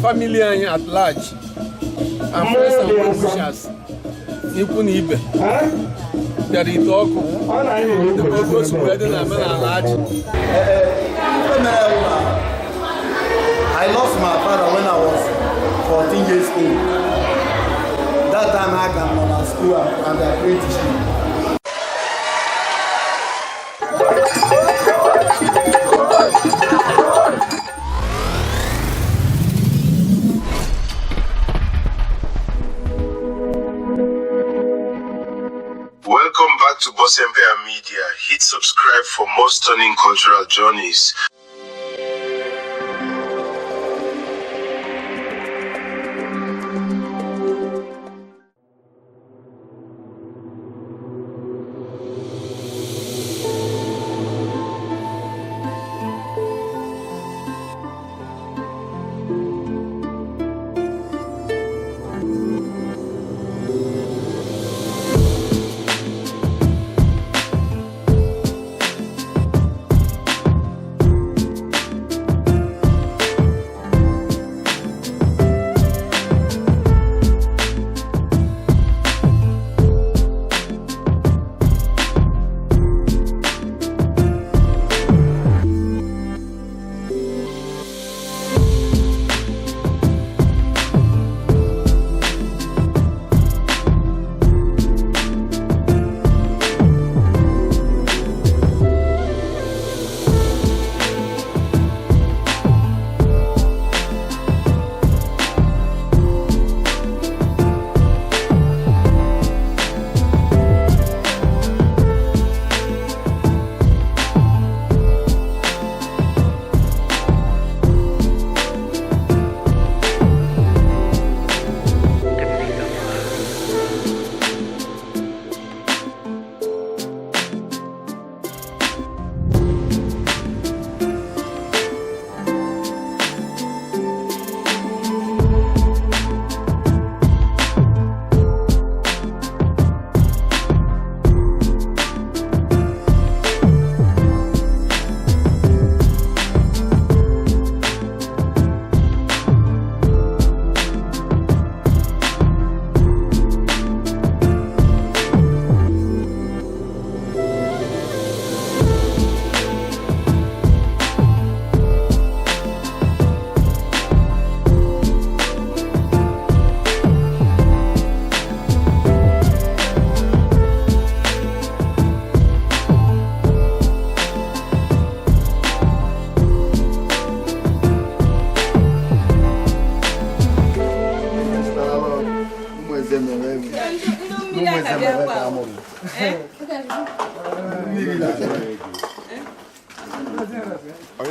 Family at large and friends and well-wishers. Ikunibe. There is talk. The purpose of wedding and men at large. I lost my father when I was 14 years old. That time I came to school and I prayed to him. Welcome back to Boss Empire Media. Hit subscribe for more stunning cultural journeys.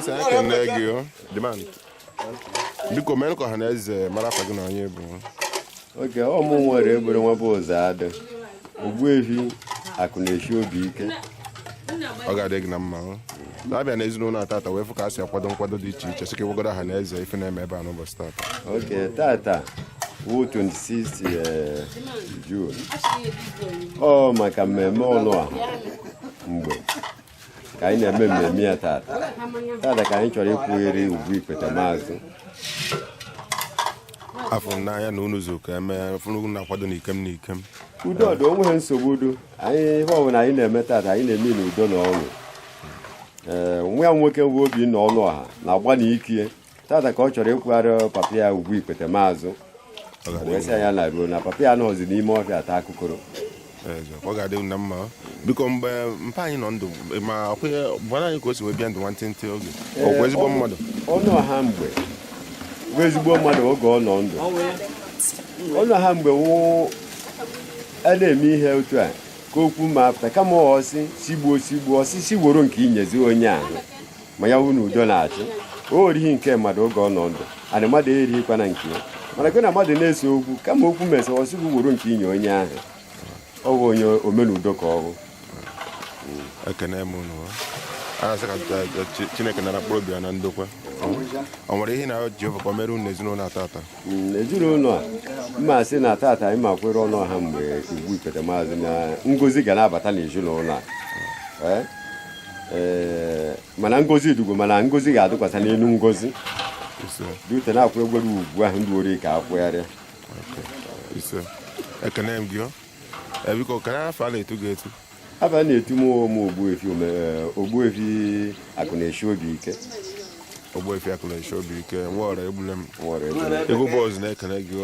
I can neg you, demand. Biko men ko Haneze mara fa gị na onye bụ. Oge ọmụ nwere ebere nwa bụ ụzọ adị. Ogbuefi akụ na-eshi obi ike. Ọ ga-adị gị na mma. Na-abịa na ezinụlọ atata wee fụ ka a si nkwado dị iche iche sike wegodo Haneze ife na-eme ebe a n'ụbọchị tata. Oge tata wụ 26 June. Ọ maka mmemme ọnụ a mgbe ka anyị na-eme mmemme ya tata ka anyị chọrọ ịkwụgheri ugwu Ikpete Maazị. Afọ n'anya na unu zo ka eme funu na-akwado n'ikem. Udo dị onweghị nsogbu udo. Anyị ihe ọbụla anyị na-eme tata anyị na-eme n'udo na ọṅụ. Nwa ya nwoke bụ Obinna Ọnụọha na-agba n'ikie tata ka ọ chọrọ ịkwụgharị papa ya ugwu Ikpete Maazị. Wee sị ya na ruo na papa ya nọzi n'ime ọfịa taa akụkọrọ. Ọ ga-adị na mma. Biko mgbe mpa anyị nọ ndụ ma ọkwenye bụrụ anyị ka o si wee bịa ndụ nwantịntị oge ọ bụ ezigbo mmadụ. Ọnụọha mgbe bụ ezigbo mmadụ oge ọ nọ ndụ. Ọnụọha mgbe wụ a na-eme ihe otu a ka okwu ma apụta kama ọsị sigbuo ọsịsị woro nke inyezi onye ahụ ma ya wụ na udo na-achị. O orighị nke mmadụ oge ọ nọ ndụ ana mmadụ erighịkwa na nke ya mana gị na mmadụ na-ese okwu kama okwu mesịa ọsị bụ woro nke inye onye ahụ ọ bụ onye omenudo ka ọ bụ. Ekene m unu a sị ka Chineke nara mkpụrụ obi ya na ndokwa. Ọ nwere ihe na Jehova ka o mere unu ezinụlọ tata? Ezinụlọ a mma sị na tata anyị ma kwere Ọnụọha mgbe ugwu Ikpete Maazị na ngozi ga na-abata n'ezinụlọ a. Mana ngozi dugo mana ngozi ga-adịkwasa n'elu ngozi dute na-akwụ egwere ugwu ahụ ndị ori ka akwụgharịa. Ekene m gị biko ka afọ a na-etu gị etu? Afọ a na-etu m Ogbuefi akụ na-eshi obi ike. Ogbuefi akụ na-eshi obi ike nwaọra egbule m ego bọọzụ na-ekene gị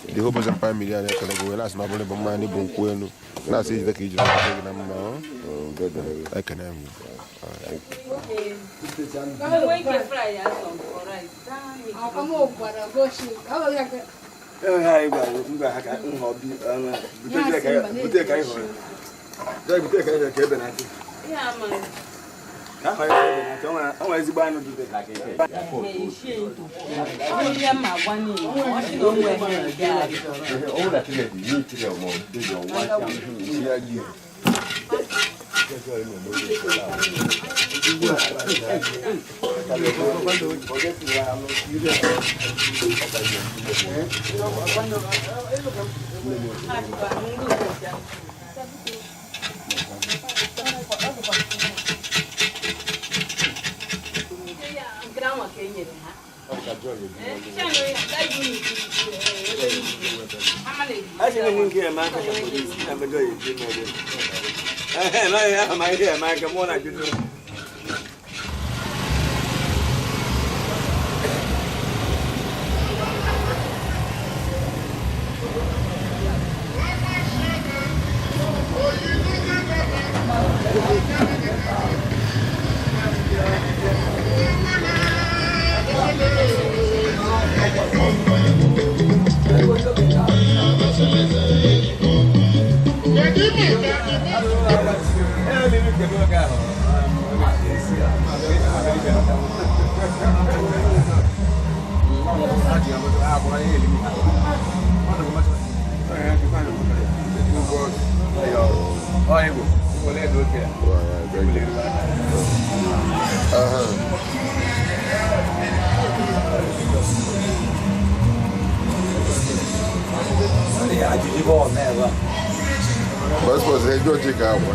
dị ihe ụbọchị mpa mmiri a na-ekene gị wee na-asị na ọbụla bụ mmanya bụ nkwụ elu na-asị ijide ka iji gị na mma. Ekene m gị. Mas você é de calma.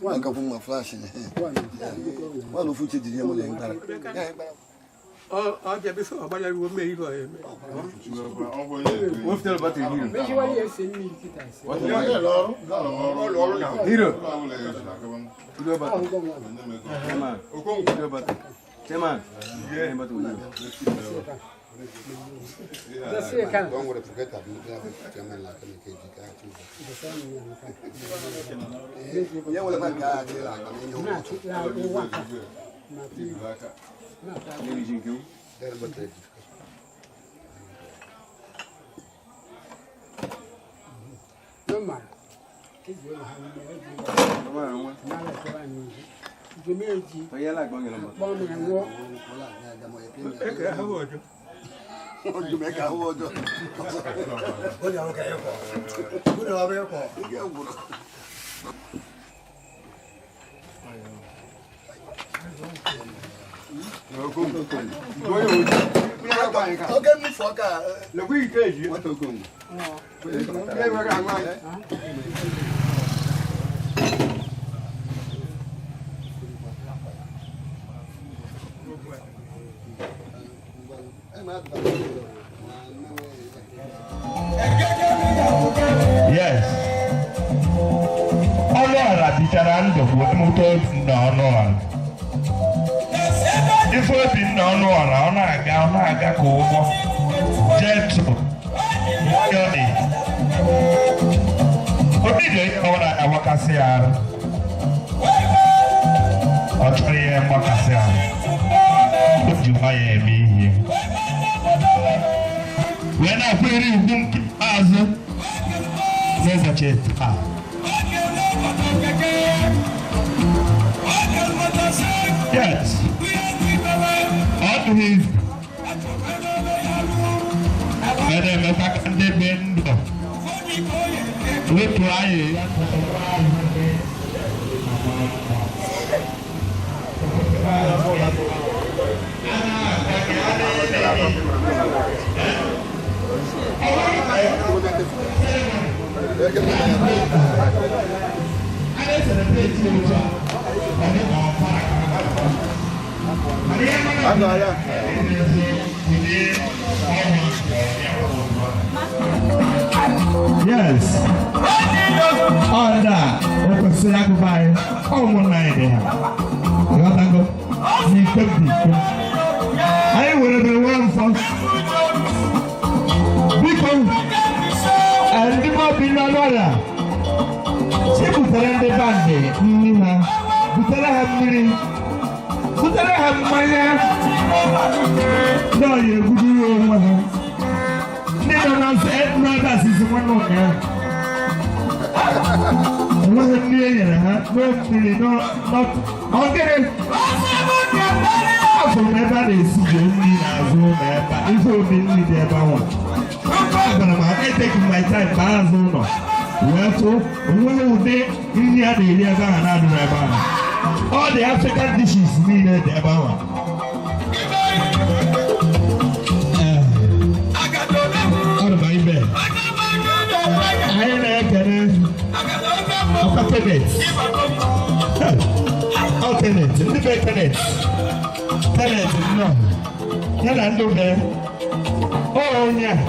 Nunca fui uma flash, né? Quando fui te diria mulher em cara. Já pensou, trabalhar o meio lá. O hotel bateu hiro. Mas eu ia ser mil que tá. Hiro. Hiro bateu. Tema. Hiro bateu. Tema. Hiro bateu. Desce cara. Vamos ver porque tá vindo lá, chama lá que me quer dizer. Eu vou levar cá, lá, caminho. Yes. Ọlọ́ọ̀rà bìtara ndụ bụ mmụta nna ọnụọra. Ife obi nna ọnụọra ọ na-aga ka ụgbọ jetu yọdị. Obi dị ihe ọ na-agbakasị arụ. Ọ chọrọ ihe mgbakasị arụ. O ji nwa ya eme ihe. Wee na-akwere ugwu azụ n'ụbọchị taa. Yes. All his yes. On that, what say I goodbye? Oh, one night there. You got to go. You could be. I would have been one for people and the more be no other. She put her in the band. Put her have put her have money. No, you would do one. Never once said brothers is one of them. Wasn't near not okay. From everybody is doing as well, but if you been with their power, I'm taking my time, Bazono. Well, so, when they in the area, all the African dishes needed their power. Out of my bed. Alternate, no. Yana ndo there. Oh yeah.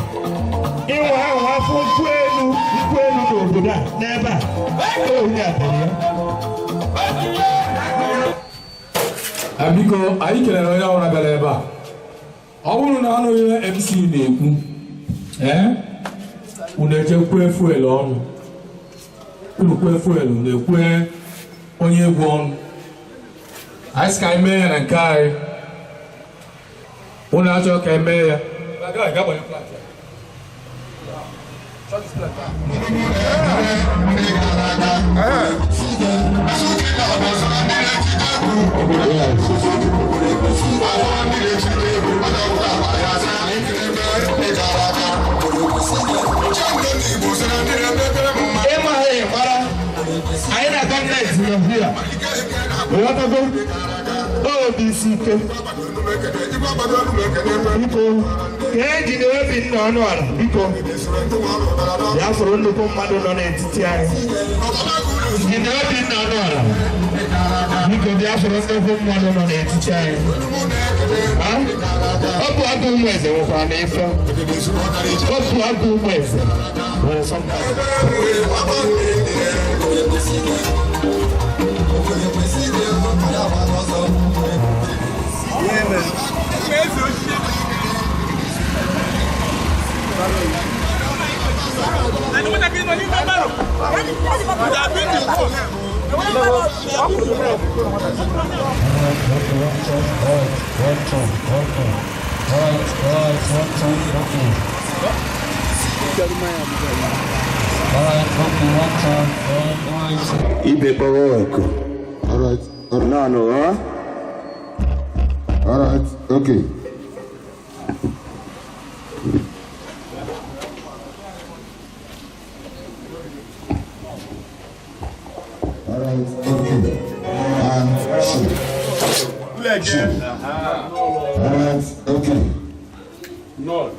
Iwa wafu kwenu no buda. Never. Oh yeah. Abiko ayi kelere ya ora galeba. Ọwụrụ na anụ ihe MC na-ekwu. Unu eje kwe fuel ọnụ. Unu kwe fuel na-ekwe onye egwu ọnụ. Anyị ka ime ya na nke anyị. Unu achọ ka eme ya. I ain't a government in here. What about OBCK? People, can't you know if you know one? People, you have to look on Madonna TTI. You never been know one. Because you have to look on Madonna TTI. Up to Uncle West, and for an info. Up to Uncle West. Well, sometimes. I Ibe Baroko. Alright. No, huh? Alright, okay. Alright, okay. And shoot. Alright, okay. No.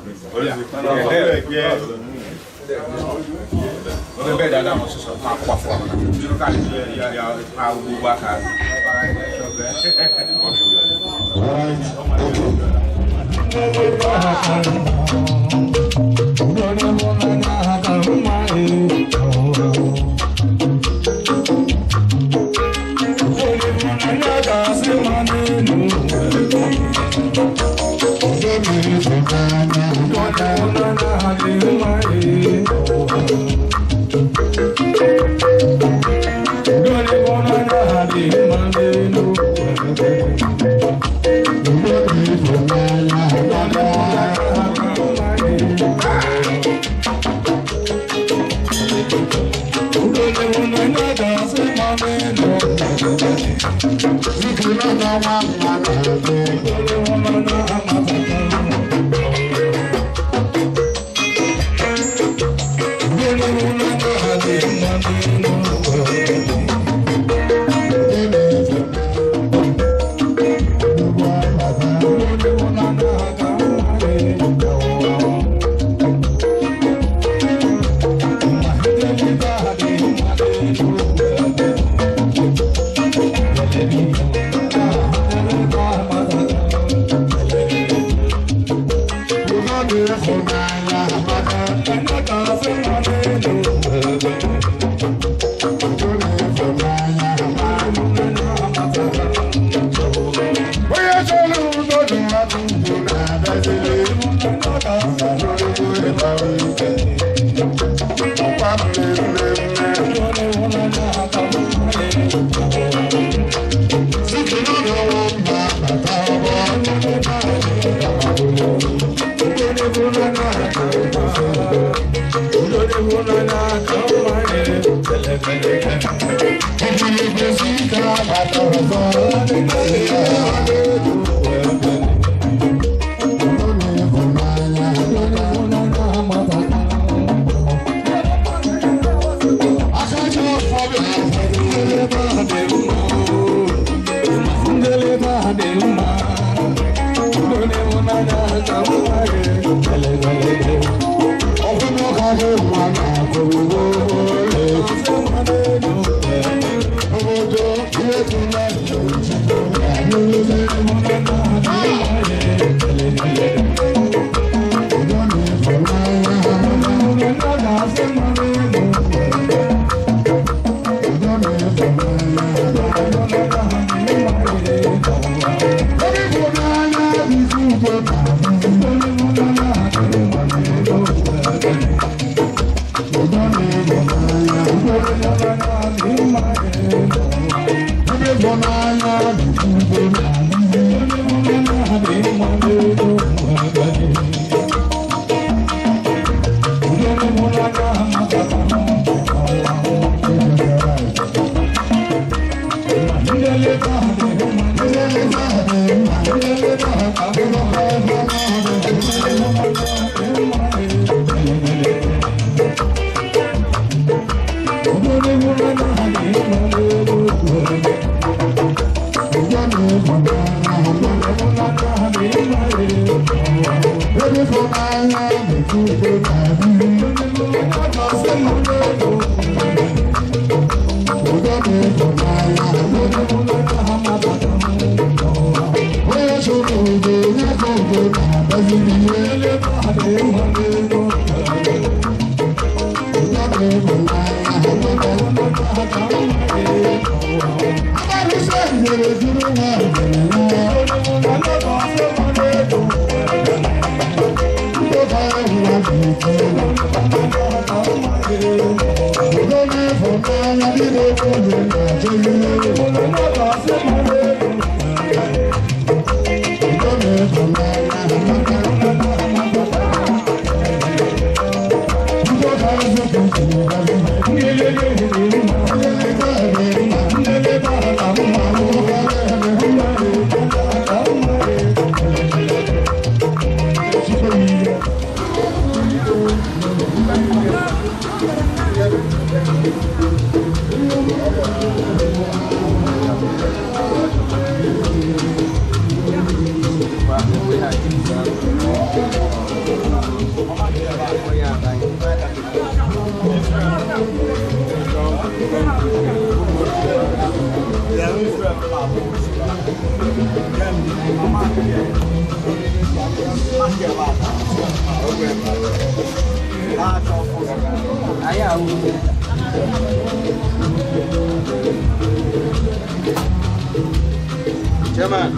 We're Chairman.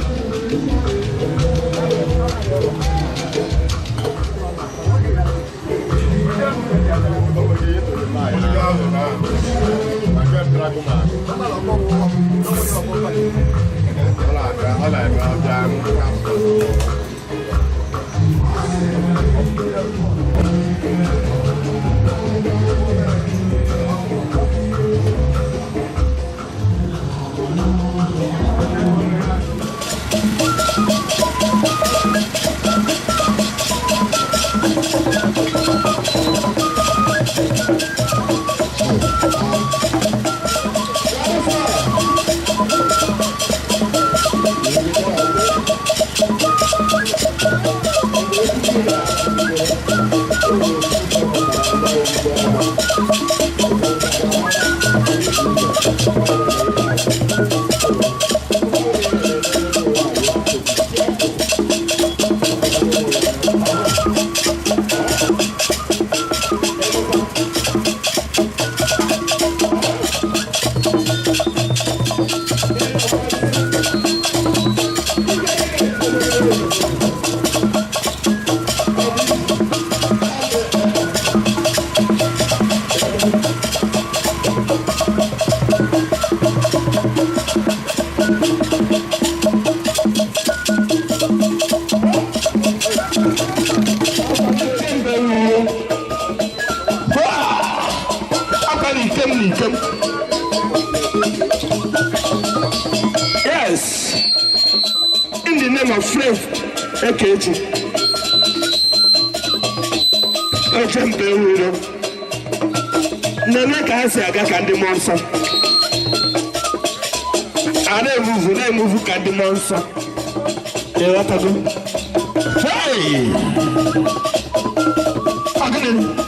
Yes, in the name of Flav Ekechi, Ojembe Wiro, Nana Kasi Aga Kandi Monsa, Ane Muvu Kandi Monsa, Ewatago. Hey! Again.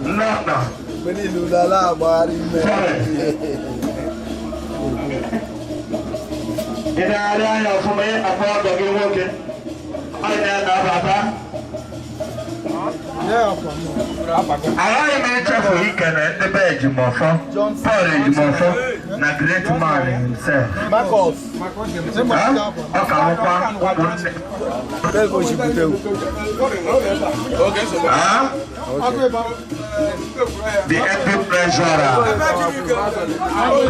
Nnọọ. Mgbe niile ụlọ ala agbagharị ime. Ị na-arị anya ọfụma ihe akpa ọdọ gị nwoke. Anyị na-abata. Agaghị m echefu ikele ndị be Ejimọfọ, Paul Ejimọfọ na great man himself. Marcus. Ọ ka nwụkwa ụmụnne. The epic treasurer,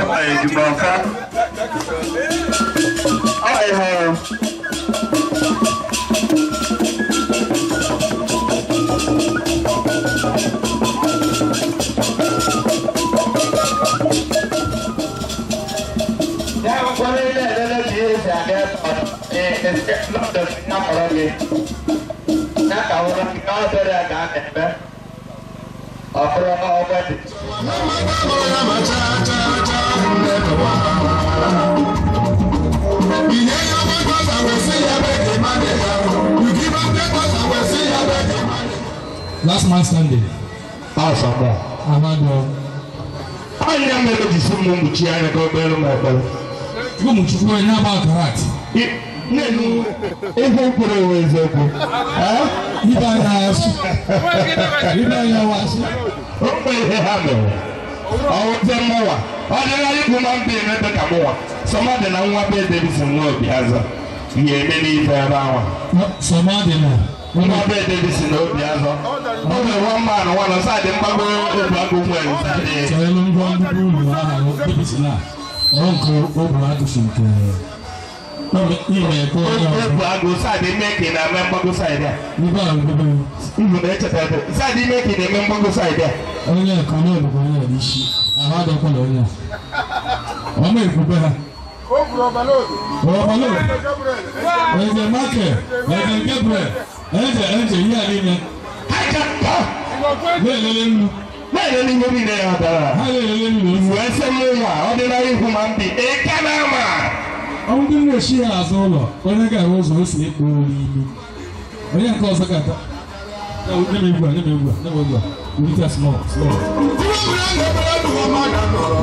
Paul Ejimọfọ. Ọ ihe Last man standing. awesome. I am going to see Mumuchi and go better. Mumuchi, you know about that. Even put away the you buy house. You buy your house. Okay, oh, the more. Ordinary woman being at the more. Some of them are one bed, there is no piazza. Ye many fair. Somebody now. One bed, there is no piazza. Only one man, one side, the bubble, so I don't want to do this now. Uncle, over to think. Go side, they make it a member go side there. Even better, side they make it a member go side there. Oh, yeah, come on, I had a color. I'm a good. Oh, hello. There's a market. There's a Gabriel. There's a here. I can't. I'm going to share as all. When I got was asleep, when I call Sakata, let me go. We need a small.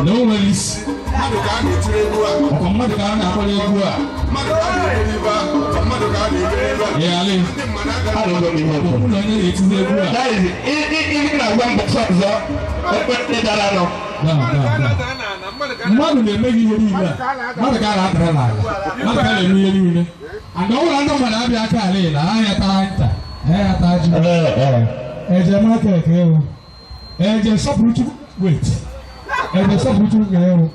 No worries. Mmadụ na-emeghị ihe niile mmadụ gara atara n'ala mmadụ gara eme ihe niile and ọbụla ndị mmadụ abịa aka ala ịla anya tara nta anya taa ji eje market ewu eje sọpụrụ chukwu wait eje sọpụrụ chukwu ewu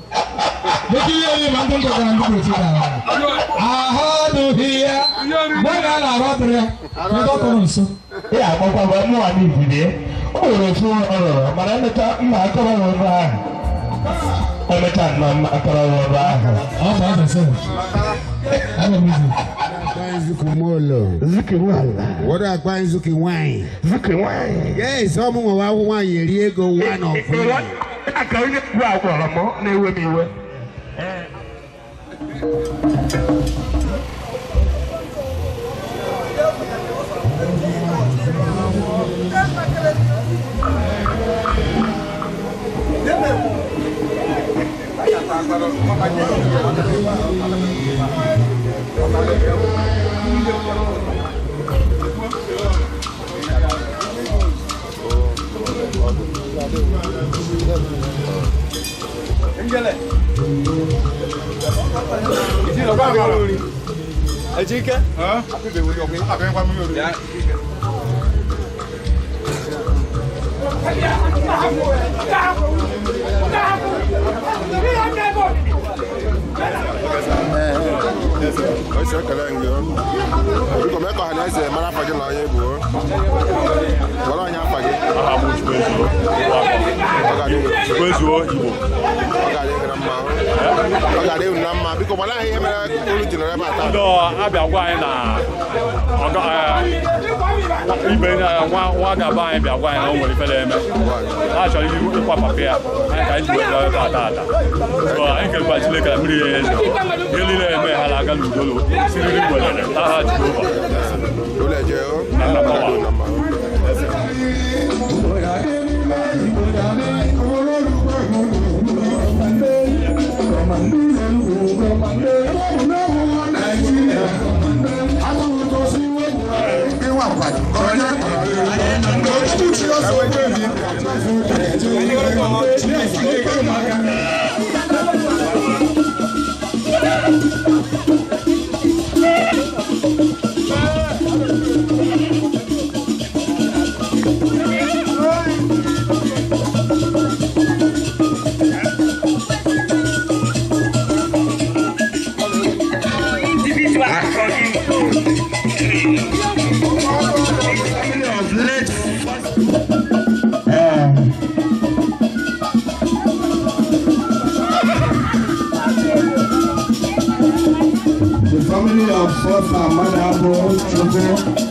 dịka ihe onye ma ndị ndụ gara ndị kpochi gara ahụ adụghị ya mgbe na a na-arụ ọdụrụ ya ndị ọkụrụ nso ya agbakwa bụ mmụọ n'ibide o nwere ofu ọrụ mana emeta mma akọrọ ọrụ ahụ emeta mma akọrọ ọrụ ahụ ọ bụ asasị What are going Zuki wine? Zuki wine. Yes, some of our wine, Riego, one of them. I can't get well, no, we will. Don't let you. Family of First Ahmad children.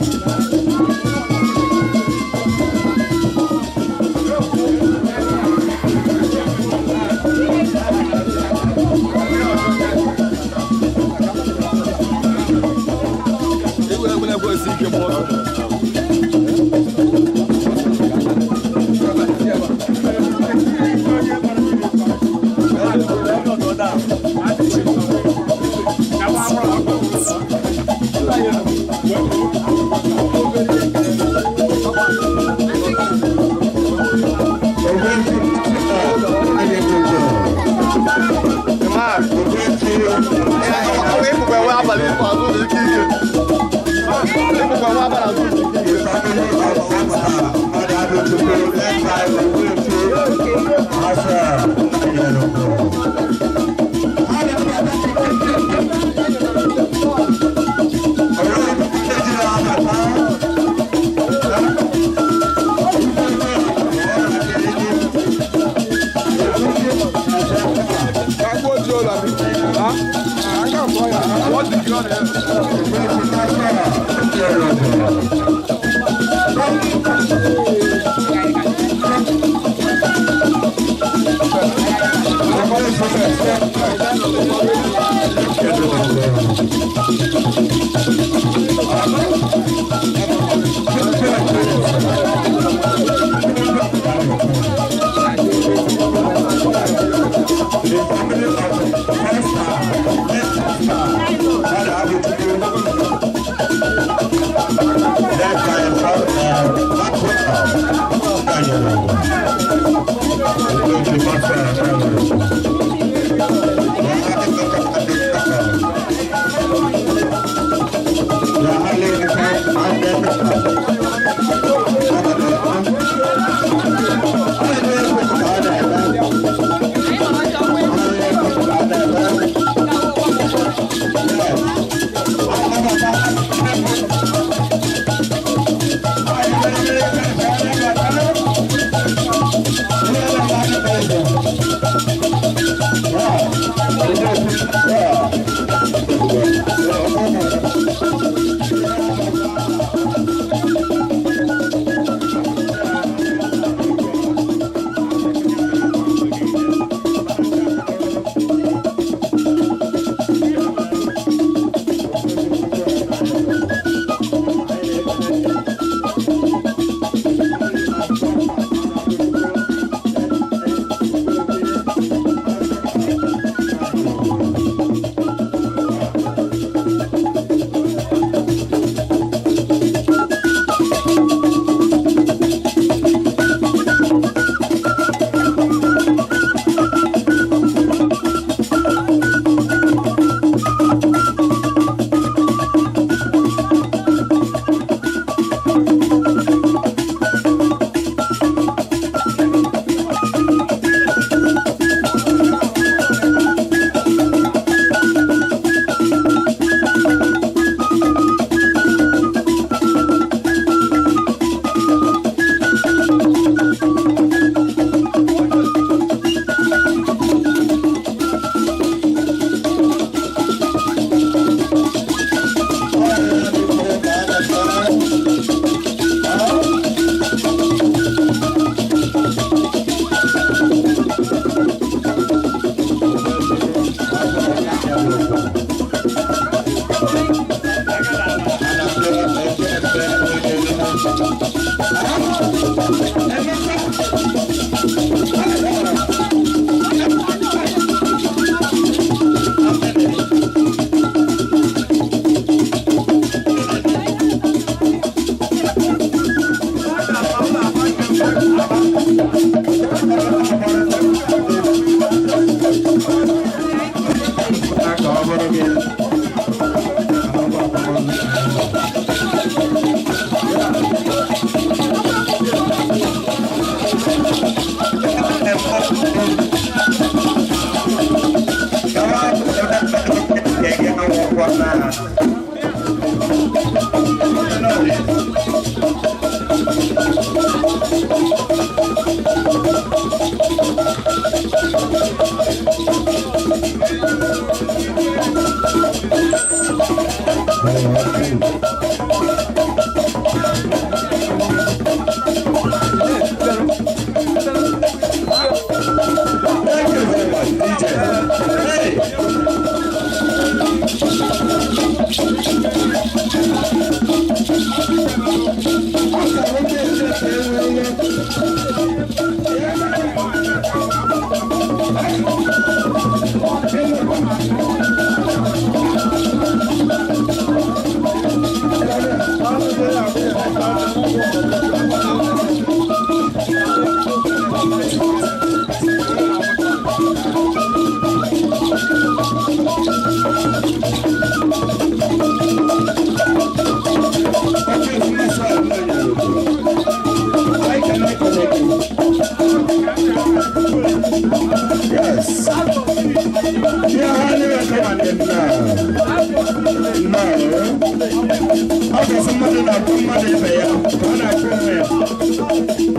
ọ ga-asị mmadụ na-akpọ mmadụ ibe ya ka ọ na-akpọ onwe ya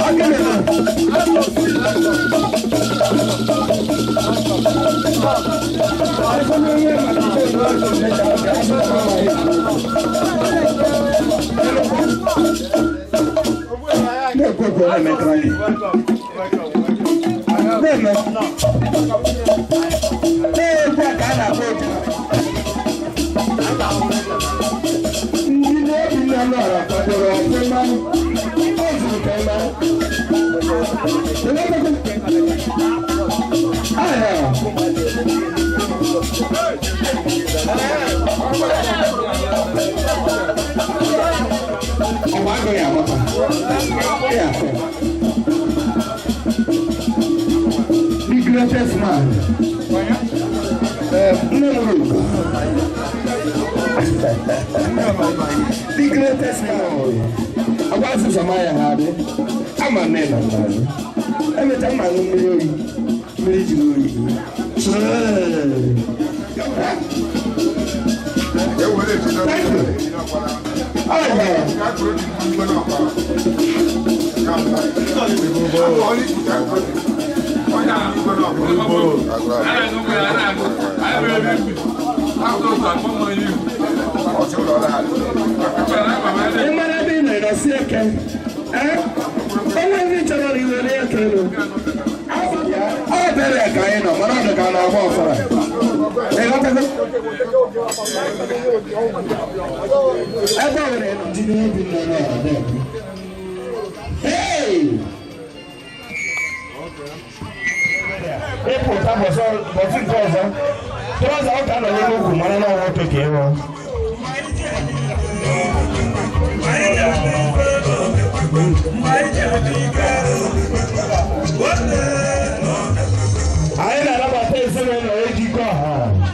ọ gịnị na the greatest man, the greatest man. I was to Samaya Hardy. I'm a man of man. Every time I look at you, hey! People come for but it goes on. Those out and a little woman, I know what to give her. I never say something already gone.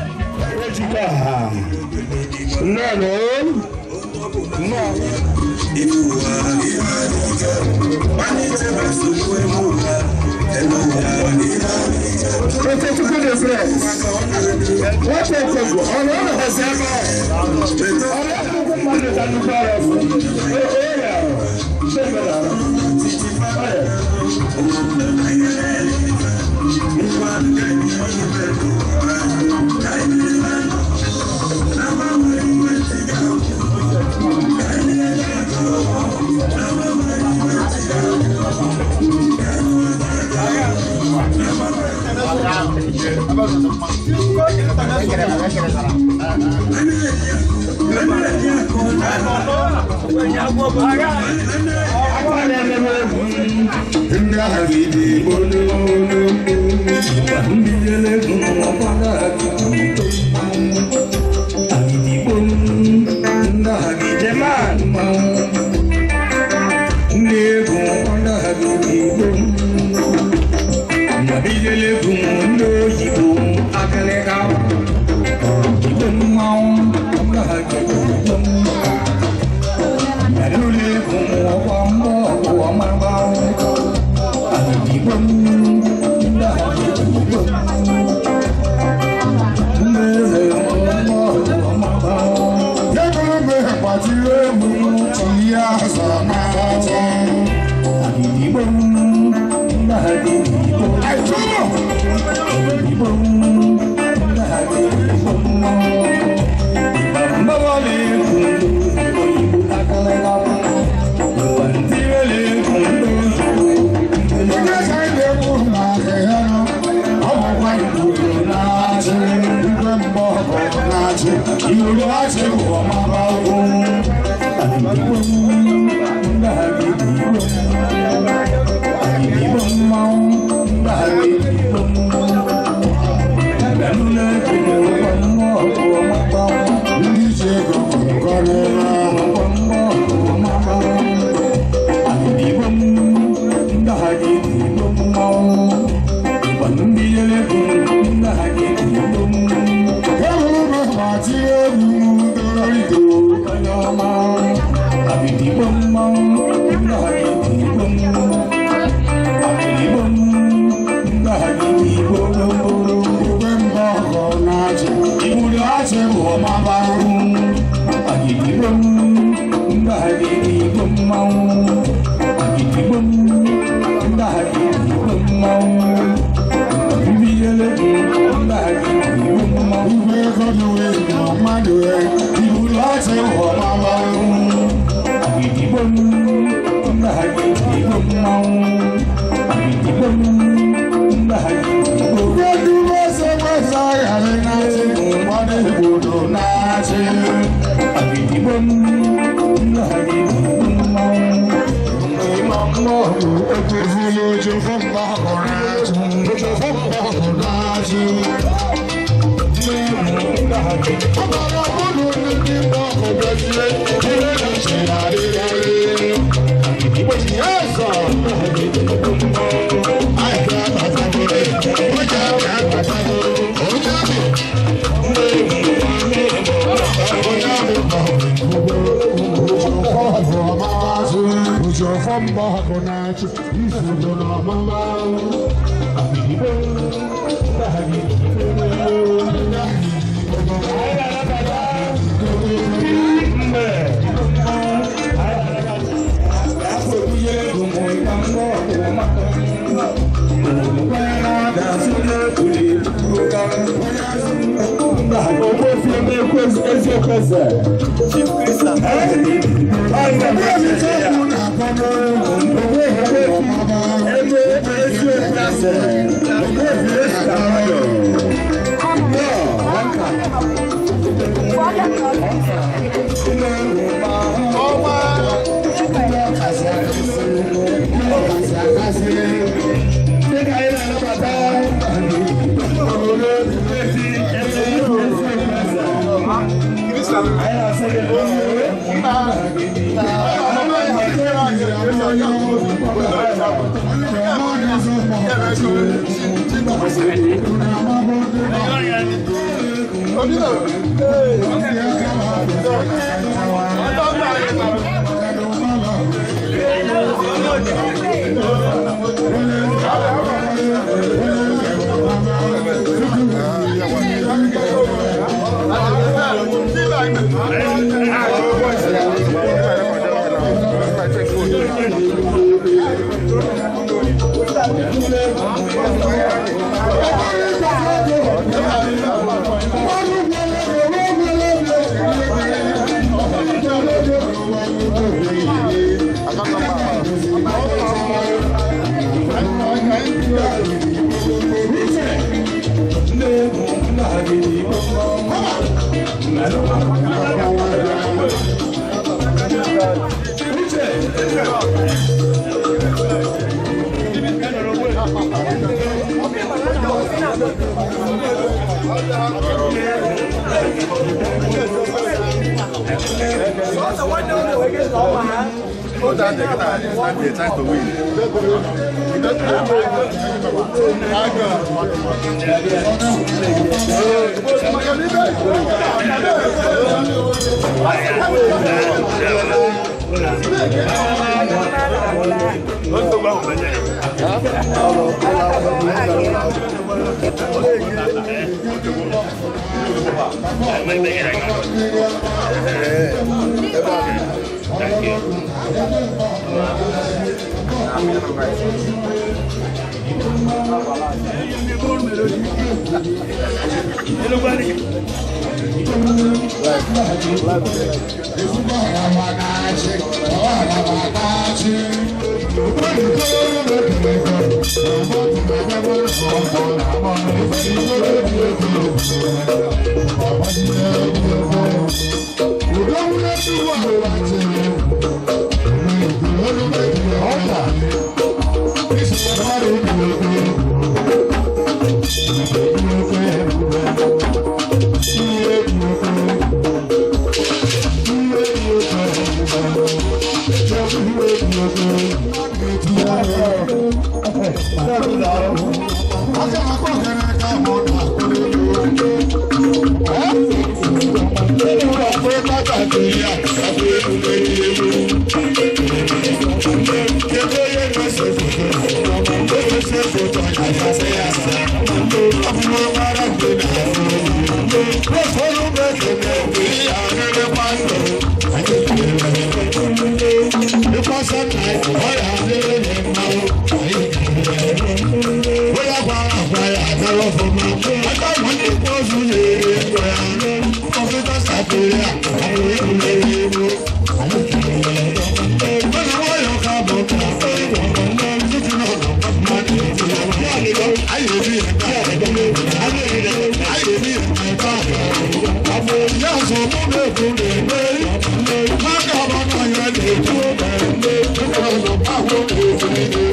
Thank you.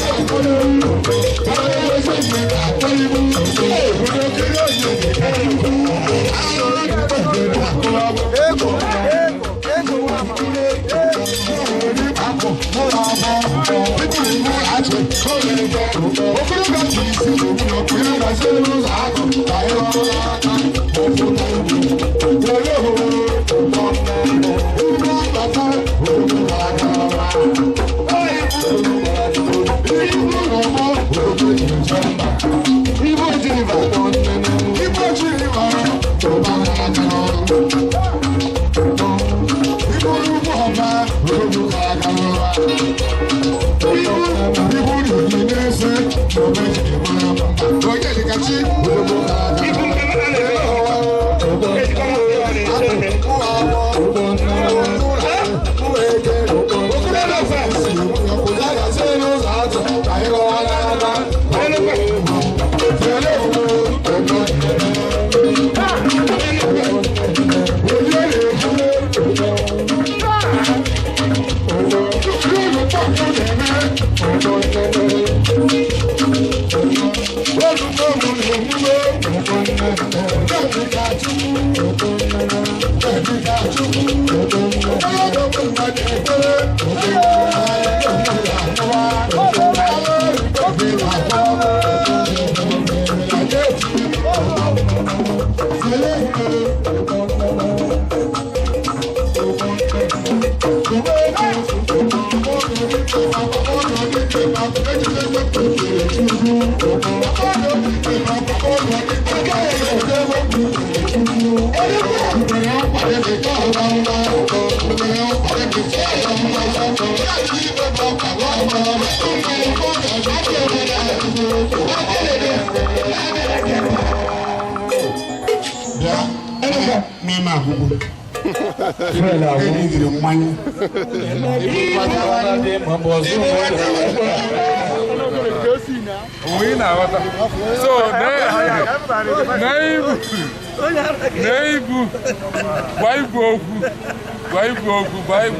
Thank you.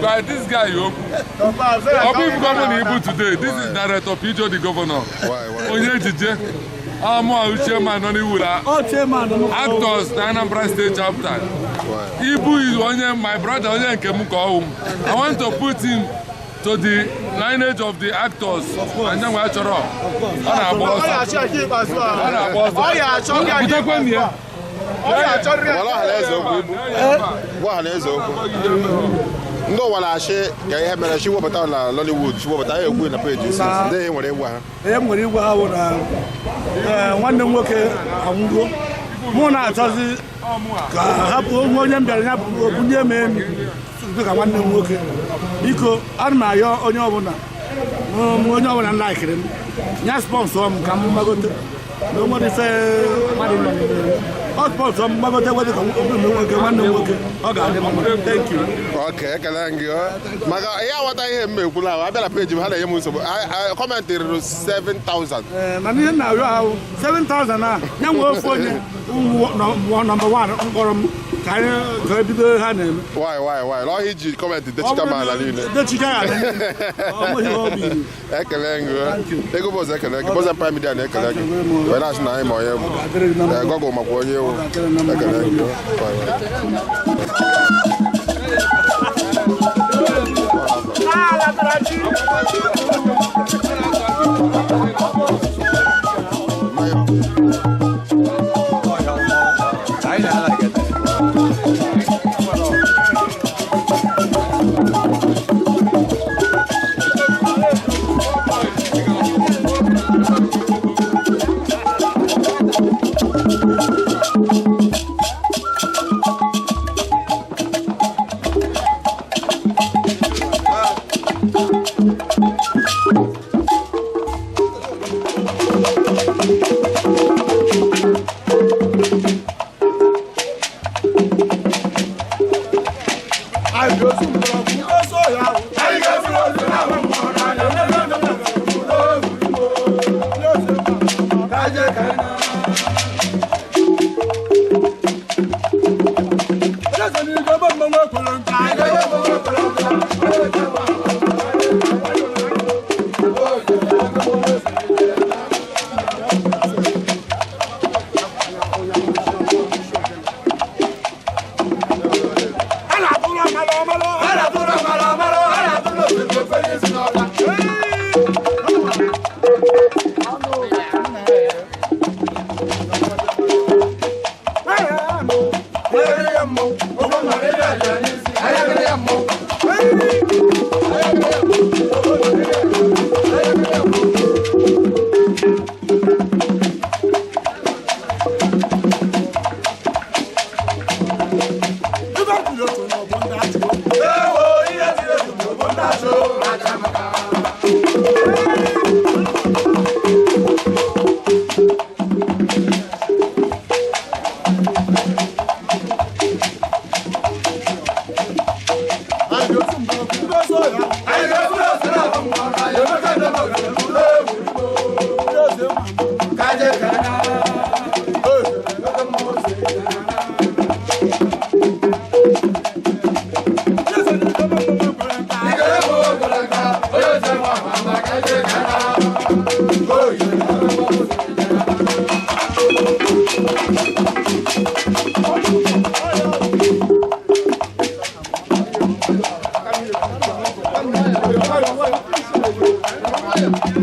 By this guy, today. This is Director Pijo, the governor. Why? I'm chairman actors, the Anambra State chapter. Ibu is my brother. I want to put him to the lineage of the actors. And then we're no wala she ga ya mere shi wobata na Lollywood shi wobata ya egwu na page since dey nwere egwu ha nwere egwu ha wo na nwanne m nwoke anwugo mụ na achọzi ka hapụ onye mbịara ya bụ bunye m emi ka nwanne m nwoke biko ana m ayọ onye ọbụla like m nya sponsor m ka m magote no mo dife mmadụ nọ sponsor m magote wede ka nwanne m nwoke ọ ga-adị mma. Thank you. Okay, ekele gị maka ya wata ihe m ekwu na abịa na page m ha na-enye m nsogbu comment ruru 7,000 mana ihe na-arịọ ahụ 7,000 a ya nwee ofe onye number 1 mkpọrọ m ka anyị ka ebido ha na-eme why lọ iji comment dechika ma ala niile dechika ya ala niile ekele gị ego bọs ekele gị Buzz Empire Media na-ekele gị wee na-asị na anyị ma onye bụ gọgụ makwa onye ewu ekele gị Thank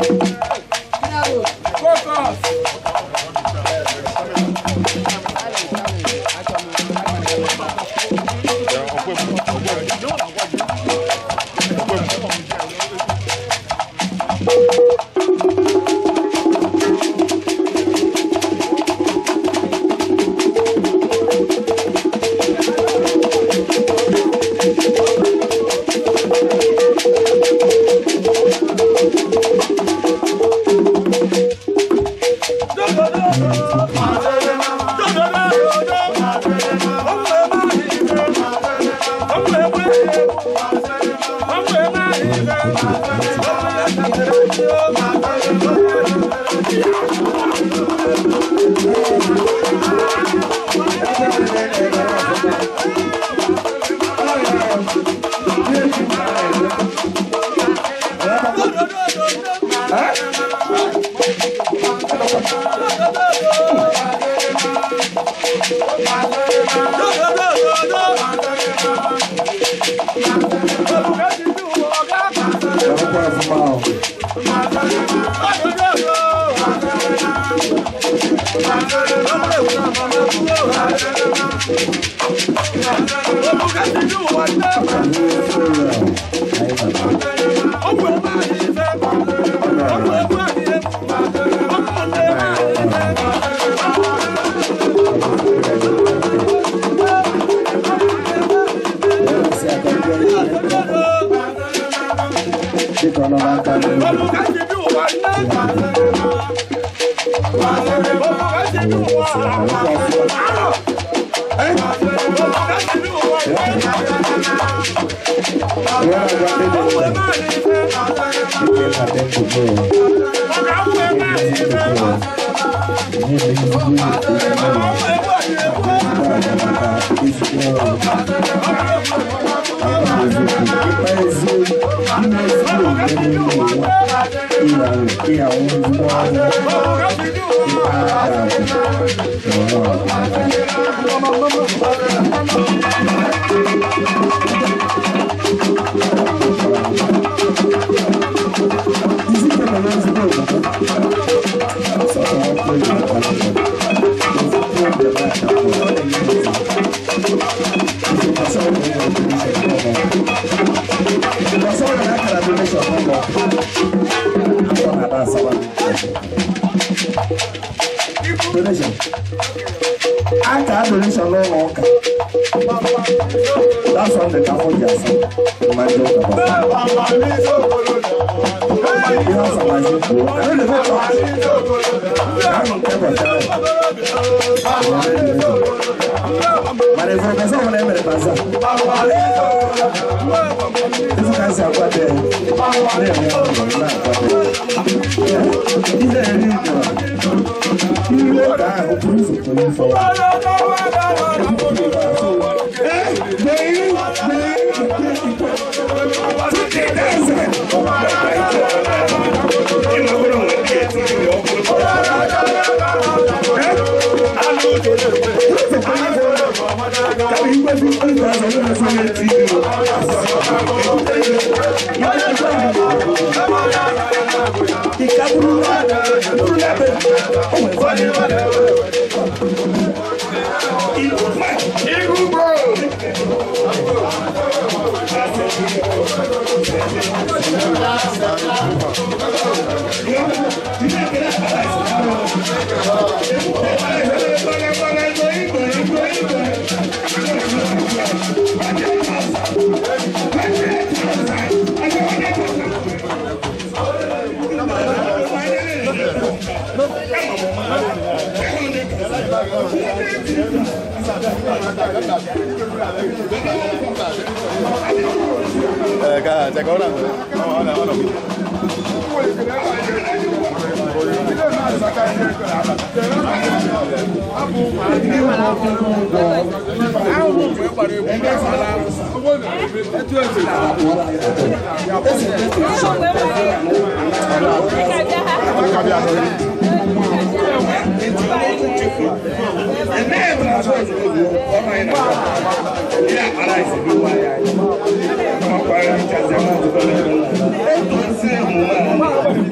you.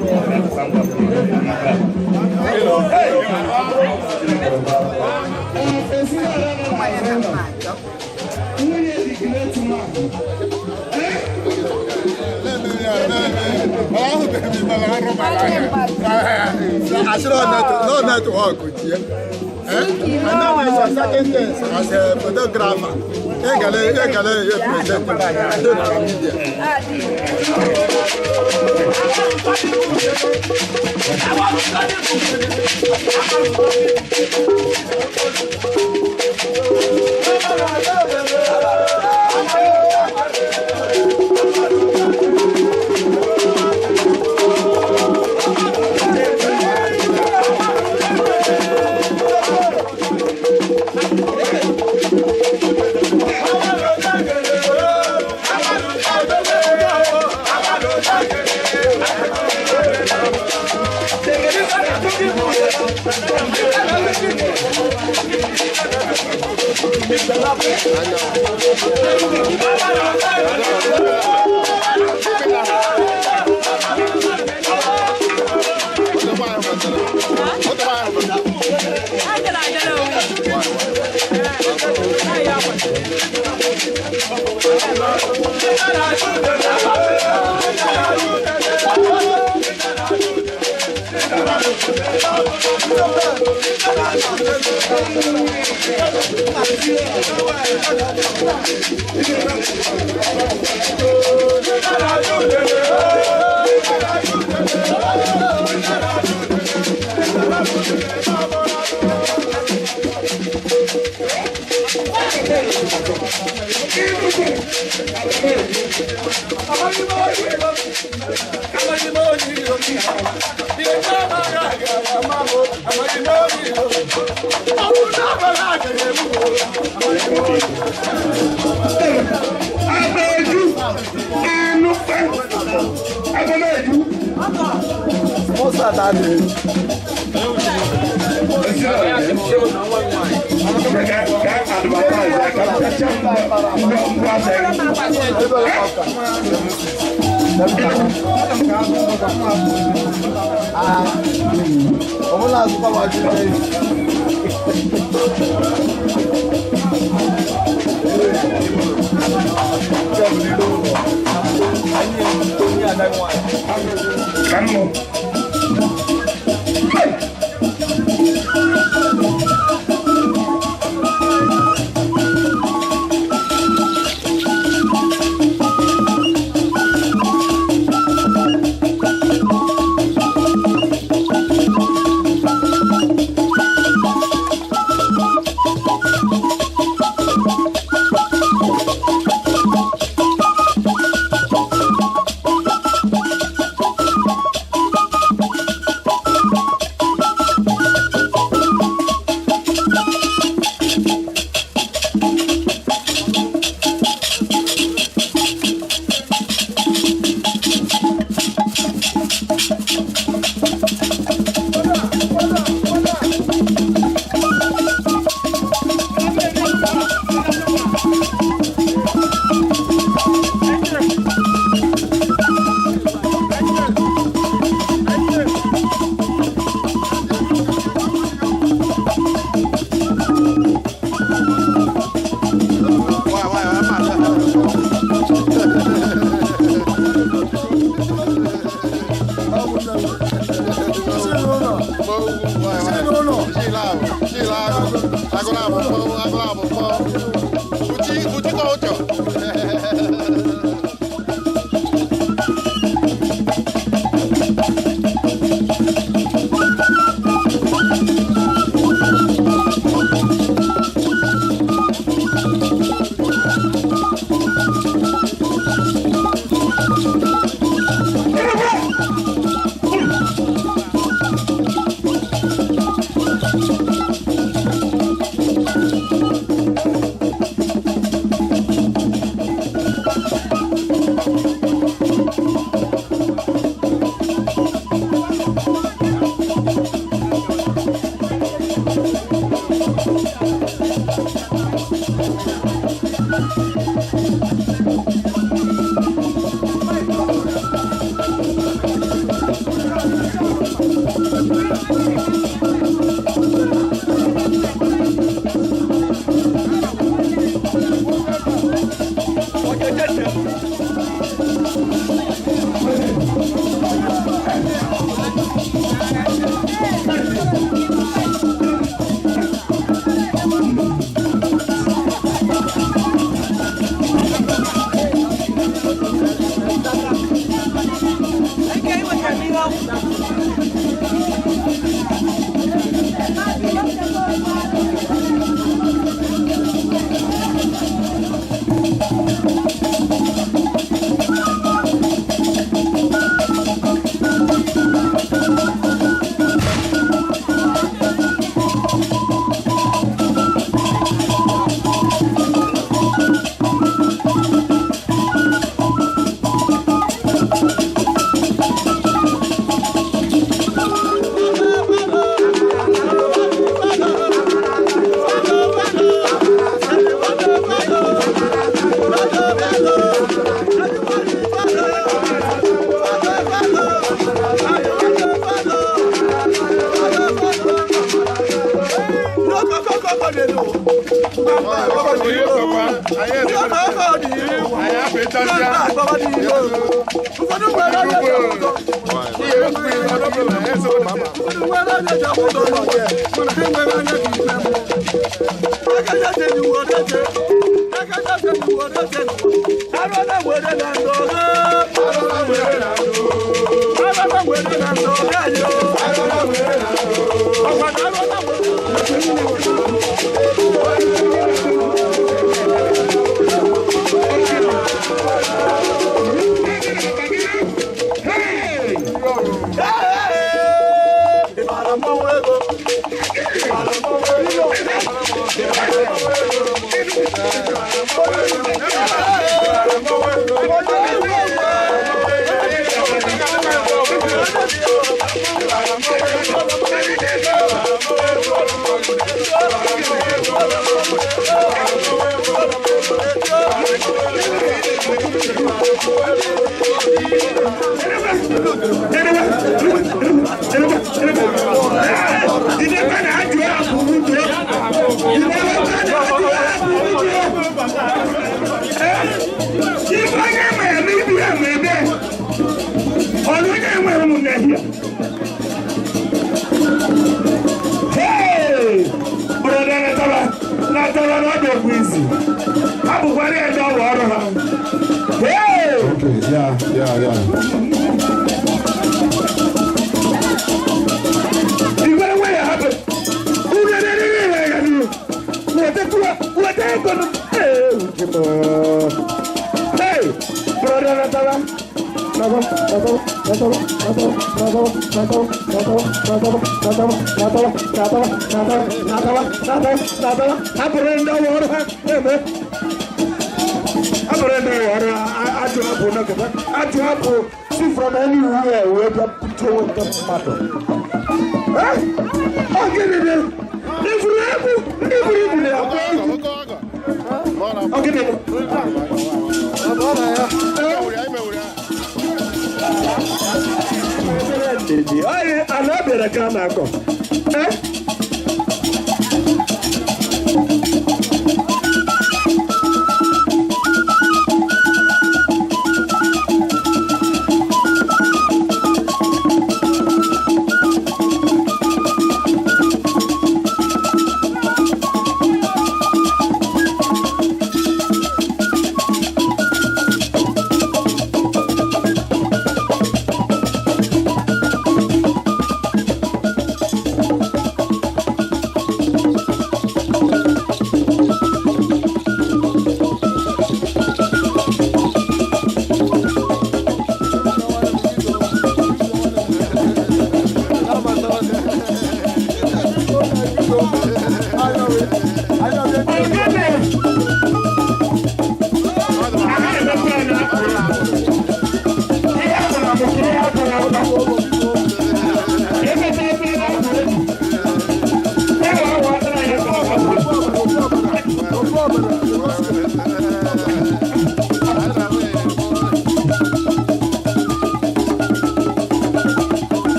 No network with you. And now it's a second thing as a photographer.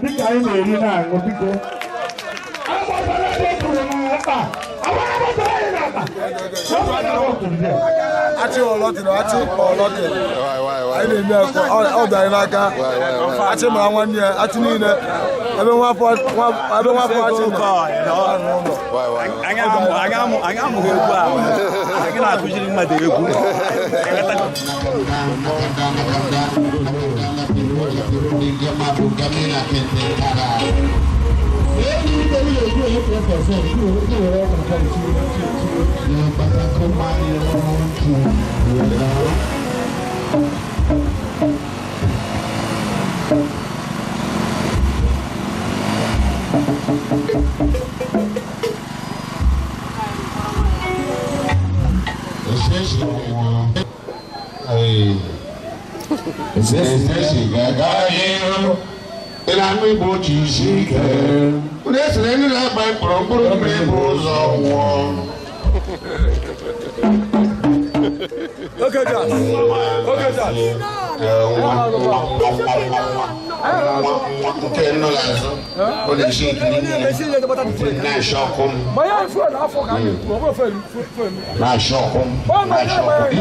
dịka anyị na-eri na-aṅụ biko Achị ọlọtịrị achị ọlọtịrị anyị na-eme ọ bịara n'aka achị mara nwanne ya achị niile ebe nwafọ achị anyị amụghị egwu ahụ anyị na-akụziri mmadụ egwu ìlànà ìbò kì í ṣe kẹ́ ó lè sèré nílẹ̀ àgbà ìpọ̀rọ̀gbọ̀rọ̀ mi ìbò zọ wọn. Okay, John. Okay, John. Nke nọ n'azụ ọ na-eshi nkiri niile na-ashe ọkụ m na-ashe ọkụ m na-ashe ọkụ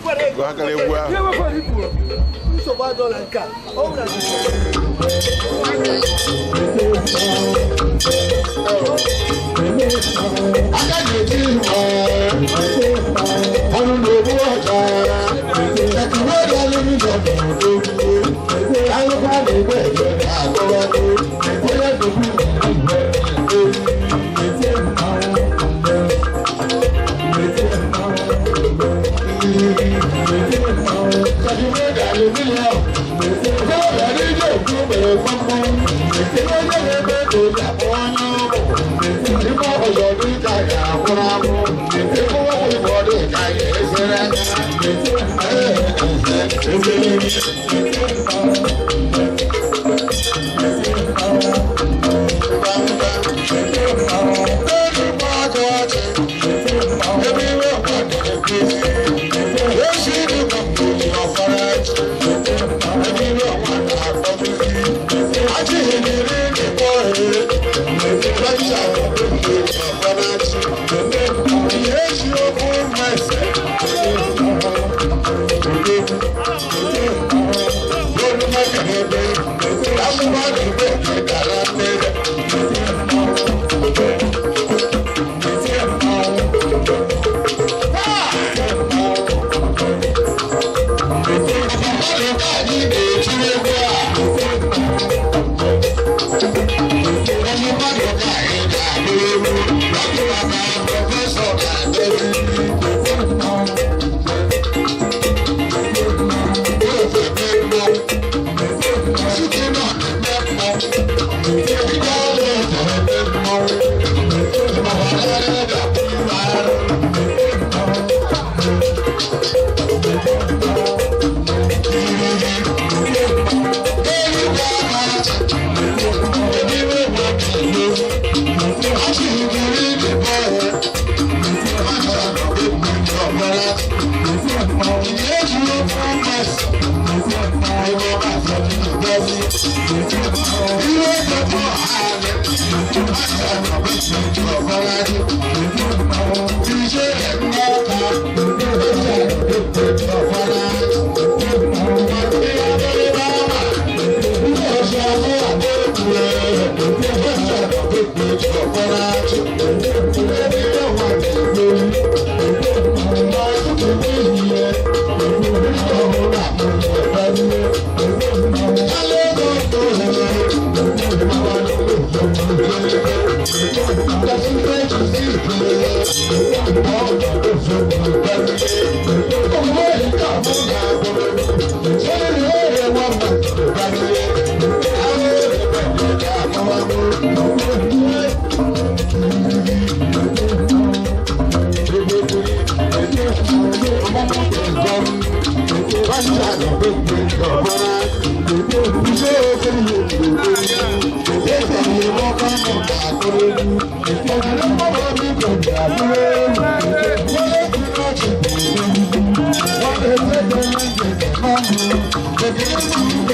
ibu aka ga-eti ọnụ n'obu ọcha ẹkùnrin ọ̀dọ́ lórí ìjọba ọ̀dọ́ alùpùpù àgbègbè ìjọba àgọ́wọ́dọ́ bóyá gbogbo ìgbẹ́ Thank you.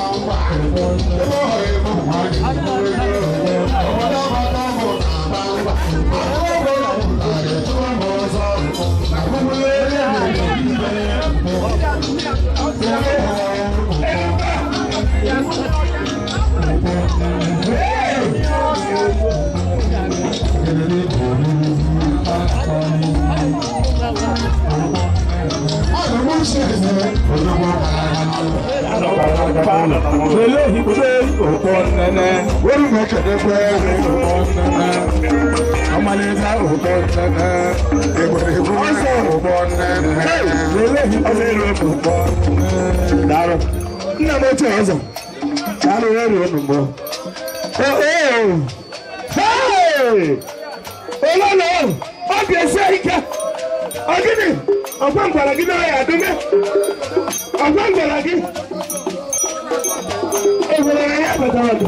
Bye. ụlọ lelee ikpe ụkọ nnene were m ekedekwe ụkọ nnene amalite ụkọ nnene egberegwu ọsọ ụkọ nnene lelee ikpe ụkọ nnene daalụ nna m ochie ọzọ daalụ ya ruo n'ugbo ololo ọ ga-esi ike ọ gịnị ọgwa gwara gị na ya adụme ọgwa gwara gị egwere ya batara ọdụ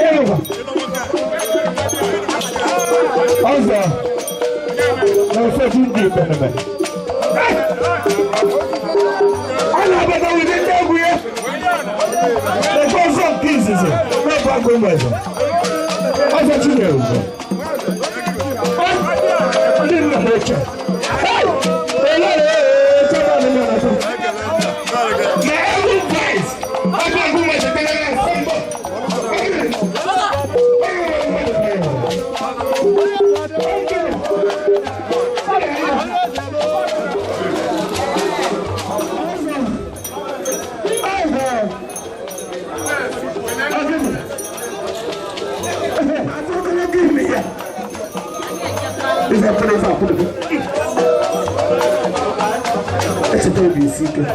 ịrụba ọzọ na ofetu ndị ibenebe ọ na-abata ụdị ndị egwu ya ebe ọzọ nke izizi n'ebe agụ nweze ọzọ chinyere ugbo ndị nna ha eche na egwu vice ọbụ agụ nweze tere na mbọ Esse é o biciclo.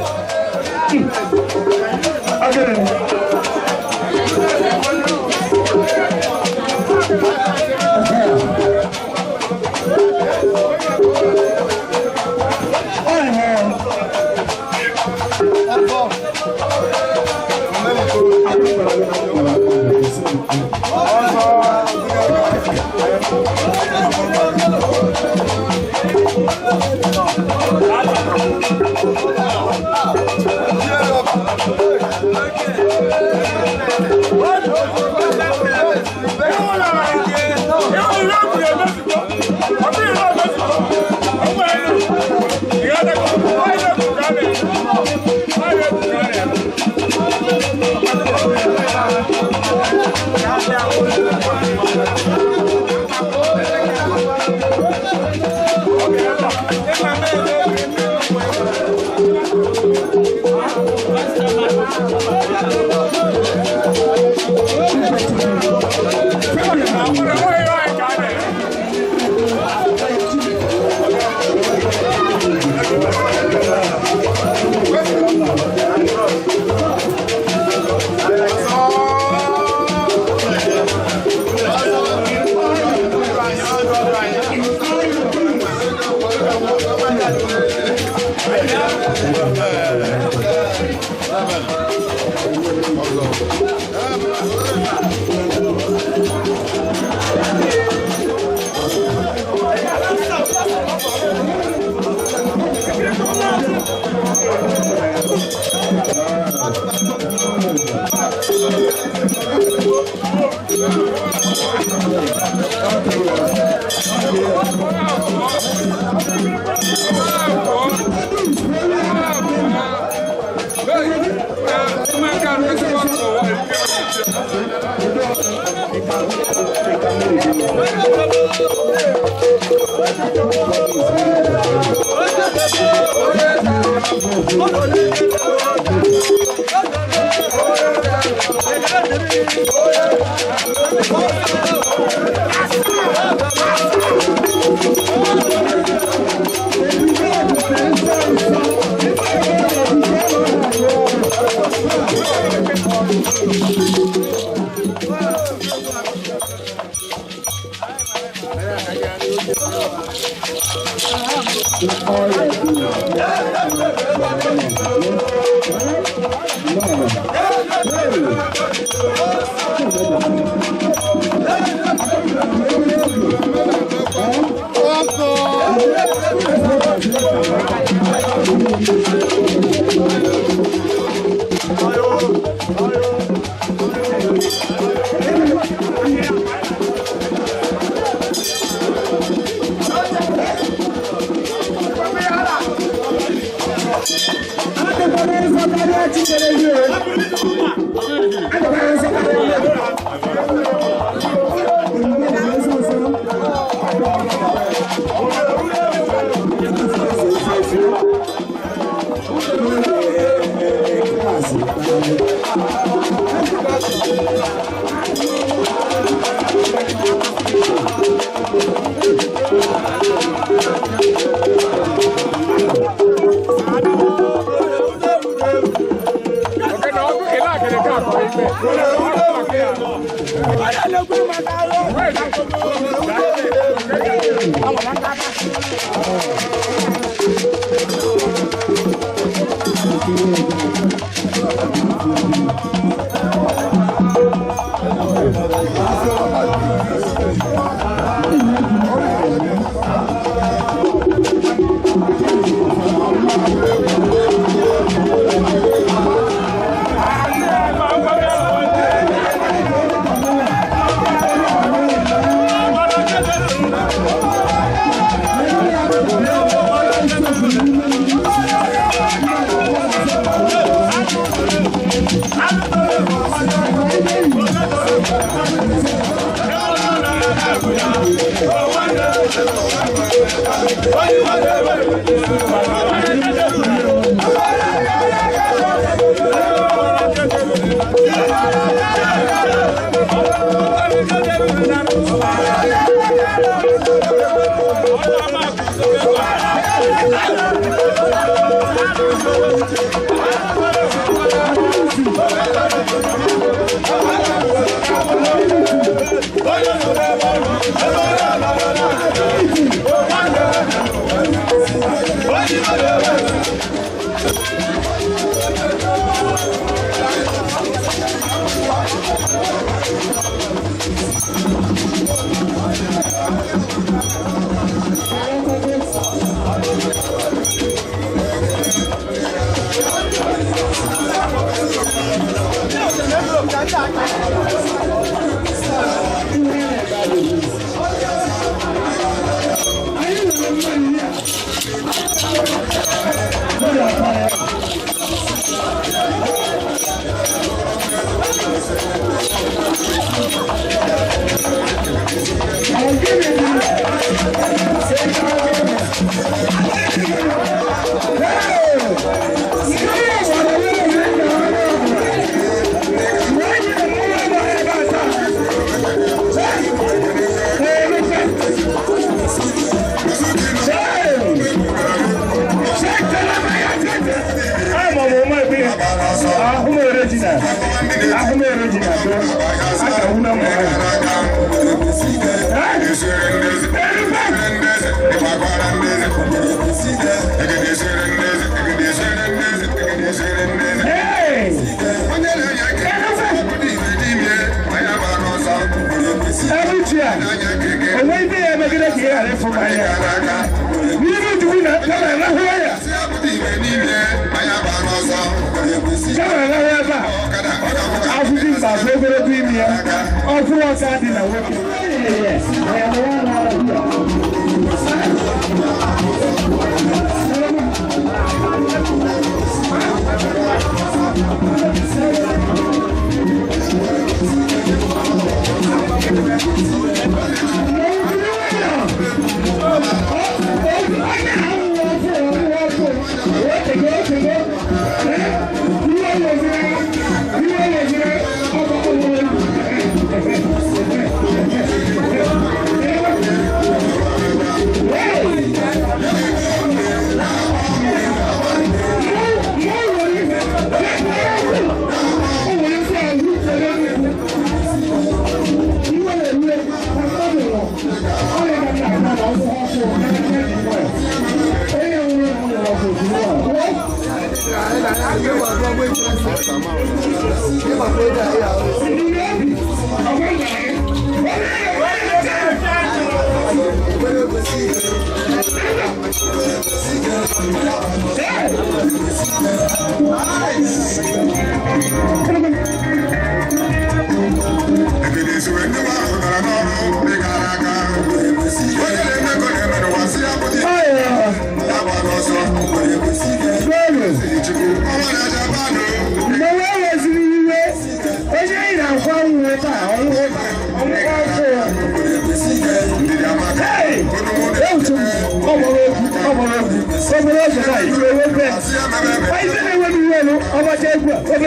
Hey!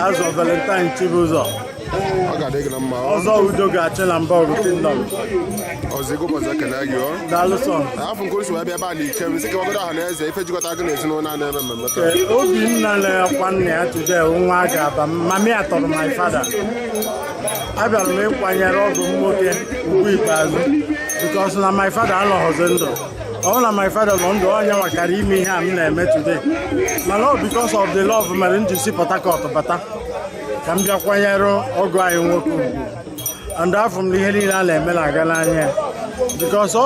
Azọ Valentine Chibuzo. Ọzọ udo ga-achị na mba ọrụ kingdom. Ọzọ ego bọzọ ekele gị ọ. Daalụ sọ. Afọ nke osi wee bịa ebe a n'ike m sị ka ọgọdọ ọha na eze ife jikọta gị n'ezinụlọ na eme mmemme. Obinna na-akwa nna ya today nwa ga-aba mami ya tọrọ my father. Abịara m ịkwanyere ọgụ m nwoke ugwu ikpeazụ because na my father anọghọzi ndụ. Ọ na my father nọ ndụ onye nwakara ime ihe a m na-eme today. Mana ọ because of the love mere m ji si Port Harcourt bata ka m bịa kwanyere ọgụ anyị nwoke ugwu. And afọ m ihe niile a na-eme na-aga n'anya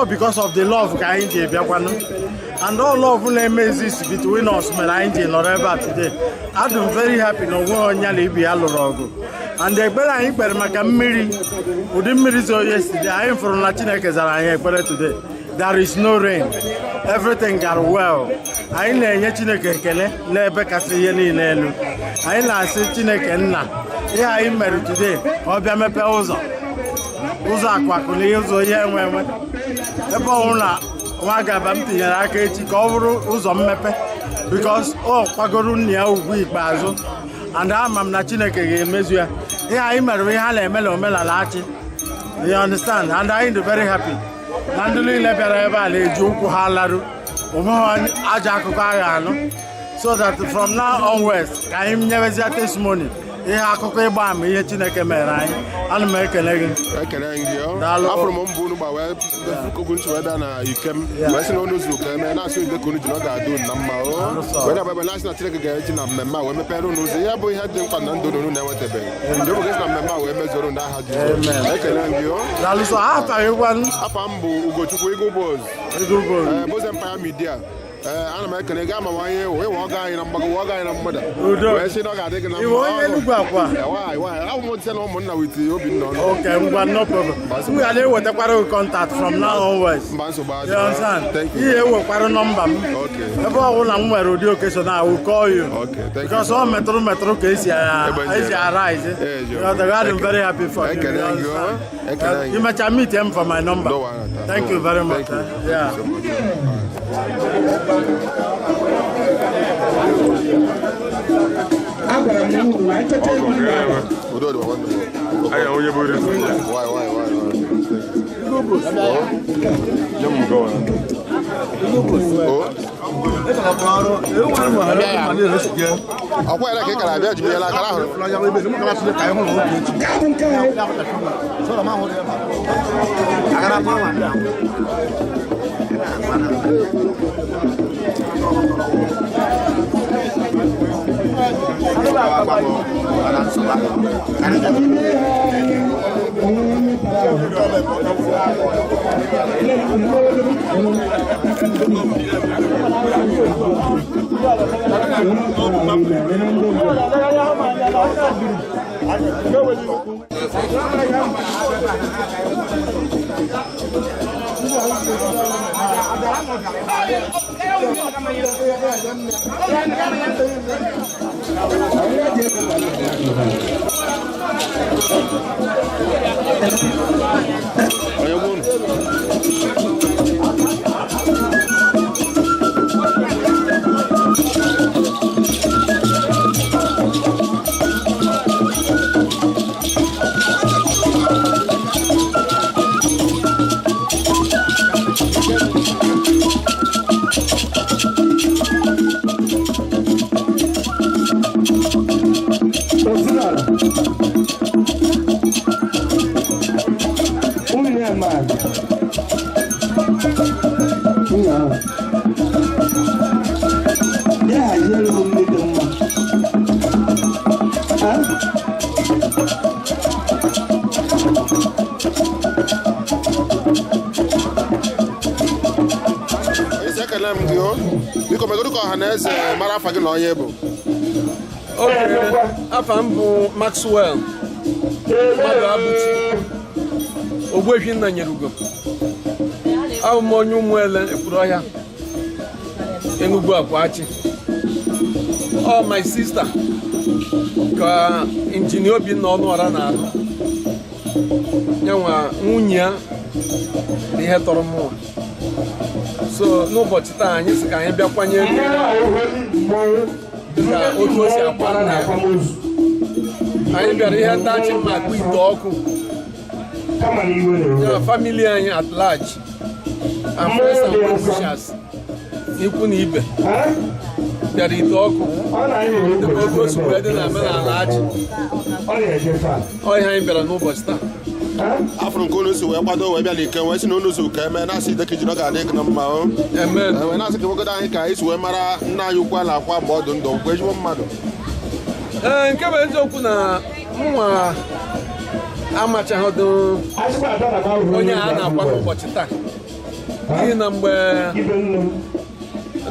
because of the love ka anyị ji bịakwanụ. And all love na-eme exist between us mere anyị ji nọrọ ebe a today. Adị m very happy na onwe onye na ibi ya lụrụ ọgụ. And ekpere anyị kpere maka mmiri ụdị mmiri zo yesterday anyị fụrụ na Chineke zara anyị ekpere today. There is no rain. Everything got well. Anyị na-enye Chineke ekele n'ebe kasị ihe niile elu. Anyị na-asị Chineke nna ihe anyị mere today ọ bịa mepee ụzọ akwakụ na ihe ụzọ ihe enwe ebe ọhụrụ na nwa gaba m tinyere aka echi ka ọ bụrụ ụzọ mmepe because ọ kwagoro nna ya ugwu ikpeazụ and ama m na Chineke ga-emezu ya ihe anyị mere ihe a na-eme na omenala achị. You understand? And anyị dị very happy na ndị niile bịara ebe a na-eji ụkwụ ha larụ onweghị aja akụkọ agha anụ so that from now onwards ka anyị nyewezia testimony ihe akụkọ ịgba ama ihe Chineke mere anyị. Ana m ekele gị. Ekele gị ọ. Afọrọ m mbụ unu gba wee kogun chi wee bịa na Ikem wee sị na ọnụ ụzọ ka eme na-asị ide ka unu ji na ọ ga-adị na mma o wee na-abịa ebe na-asị na Chineke ga-eji na mmemme a wee mepere unu ụzọ ihe bụ ihe dị mkpa na ndụ unu na-enwetabeghị ndị obodo na mmemme a wee mezuru n'aha Jizọs. Ekele gị ọ. Daalụsọ afa m bụ Ugochukwu Igboboz Boss Empire Media. Ana m ekele gị amawanye ịwa ọga anyị na mgbago ọga anyị na mmadụ wee sị na ọ ga-adị gị na mma abụ m dịse na ụmụnna wit Obinna ọnụ. Okay, ngwa no problem. M ga na-ewetakwara gị contact from now onwards. Mba nsogbu ihe ewekwara nọmba m ebe ọbụla m nwere ụdị occasion I will call you because ọ metụrụ ka esi arise. I'm very happy for you. Imecha meet him for my number. Thank you very much. Yeah. Akwa ya ka kara bịa jibela akara ahụ. Afa m bụ Maxwell mmadụ abụchi Ogbuefi nna Nyerugo. Abụ m onye Ụmụele Ekwurọhịa Enugu Akwachi. My sister ka injinia Obinna Ọnụọra na-alụ yanwa nwunye ya bụ ihe tọrọ mmụọ. So n'ụbọchị taa anyị sị ka anyị bịakwanye ka otu o si akwa nna ya. Anyị bịara ihe ntachi mma akpụ ite ọkụ ya famili anyị at large and friends and well-wishers ikwu na ibe bịara ite ọkụ dịka otu o si wee dị na omenala Ajị. Ọ ihe anyị bịara n'ụbọchị taa. Afro nke unu si wee gbado wee bịa n'ike wee si na unu so ka eme na-asị ideke ji ga-adị gị na mma o wee na-asị ka nwogodo anyị ka anyị si wee mara nna anyị ukwu ala akwa mgbe ọ dị ndụ mgbe ezigbo mmadụ. Nke bụ eziokwu na mụnwa amachaghị onye a na-akwa n'ụbọchị taa n'ihi na mgbe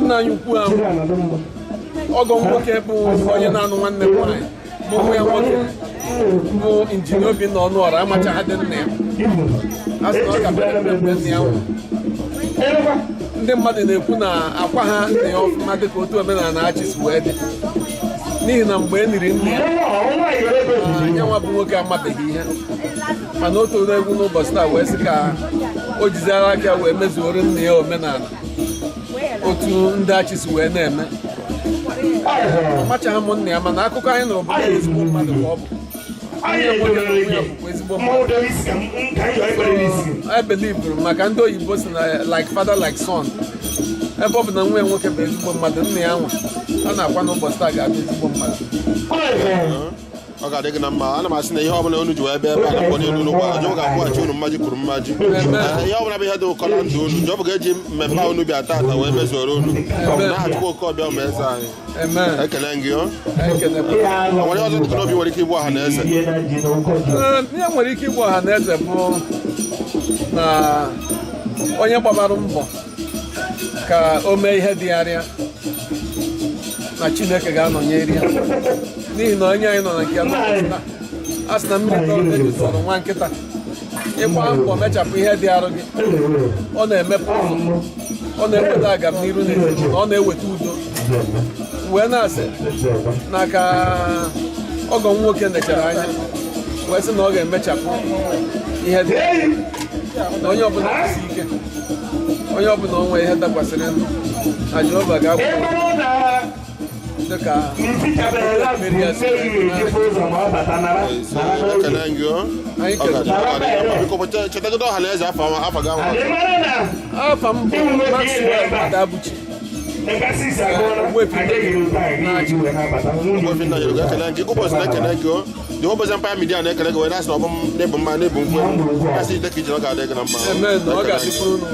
nna anyị ukwu ahụ ọgọ nwoke bụ onye na-anụ nwanne m nwaanyị bụ ụmụ ya nwoke bụ injinia Obinna Ọnụọra amachaghị dị nna ya. A sị na ọ ka bịara mgbe nna ya nwụrụ. Ndị mmadụ na-ekwu na akwa ha nna ya ọfụma dịka otu omenala Ajị si wee dị n'ihi na mgbe e niri nna ya nyanwa bụ nwoke amabeghị ihe mana o toro egwu n'ụbọchị taa wee sị ka o jiziara aka wee mezuoro nna ya omenala otu ndị Ajị si wee na-eme. Amachaghị m nna ya mana akụkọ anyị nụrụ bụ ezigbo mmadụ ka ọ bụ. Ezigbo mmadụ. I believe maka ndị oyibo si na like father like son. Ebe ọ bụ na nwa ya nwoke bụ ezigbo mmadụ nna ya nwa a na-akwa n'ụbọchị taa ga-abụ ezigbo mmadụ. Ọ ga-adị gị na mma. Ana m asị na ihe ọbụla unu ji wee bịa ebe a na-akpọ n'elu n'ụgbọ ajọ ga-akwụghachi unu mmaji kwuru mmaji. Ihe ọbụla bụ ihe dị ụkọ na ndụ unu ji ọ bụ ga-eji mmemme unu bịa tata wee mezuoro unu na-achụkwa oke ọbịa ma eze anyị. Ekele gị o nwere ọzọ dịka n'obi nwere ike igbu ọha na eze. Ihe nwere ike igbu ọha na eze bụ na onye gbabara mbọ ka o mee ihe dịgharịa na Chineke ga-anọnyere ya n'ihi na onye anyị nọ na nke ya a sị na mmiri tọrọ eji tọrọ nwa nkịta. Ịgba mbọ mechapụ ihe dị arụ gị ọ na-emepe ụzọ ọ na-eweta agamnihu n'ezinụlọ ọ na-eweta udo. Wee na-asị na ka ọgọ nwoke nechara anya wee sị na ọ ga-emechapụ ihe dị na onye ọbụla kwụsị ike onye ọbụla onwe ihe dakwasịrị ndụ na Jehova ga-agwụ dịka mmeri ya si chetagodo ọha na eze afọ gị ahụ. Afa m bụ Maxwell Adabuchi Ogbuefi nna Nyerugo. Ekele gị ụbọchị na-ekele gị o dị ụbọchị Empire Media na-ekele gị wee na-asị na ọbụ m na-ebu mma na-ebu nkwe asị ideke iji ọ ga-adị gị na mma. Ọ ga-adịkwuru unu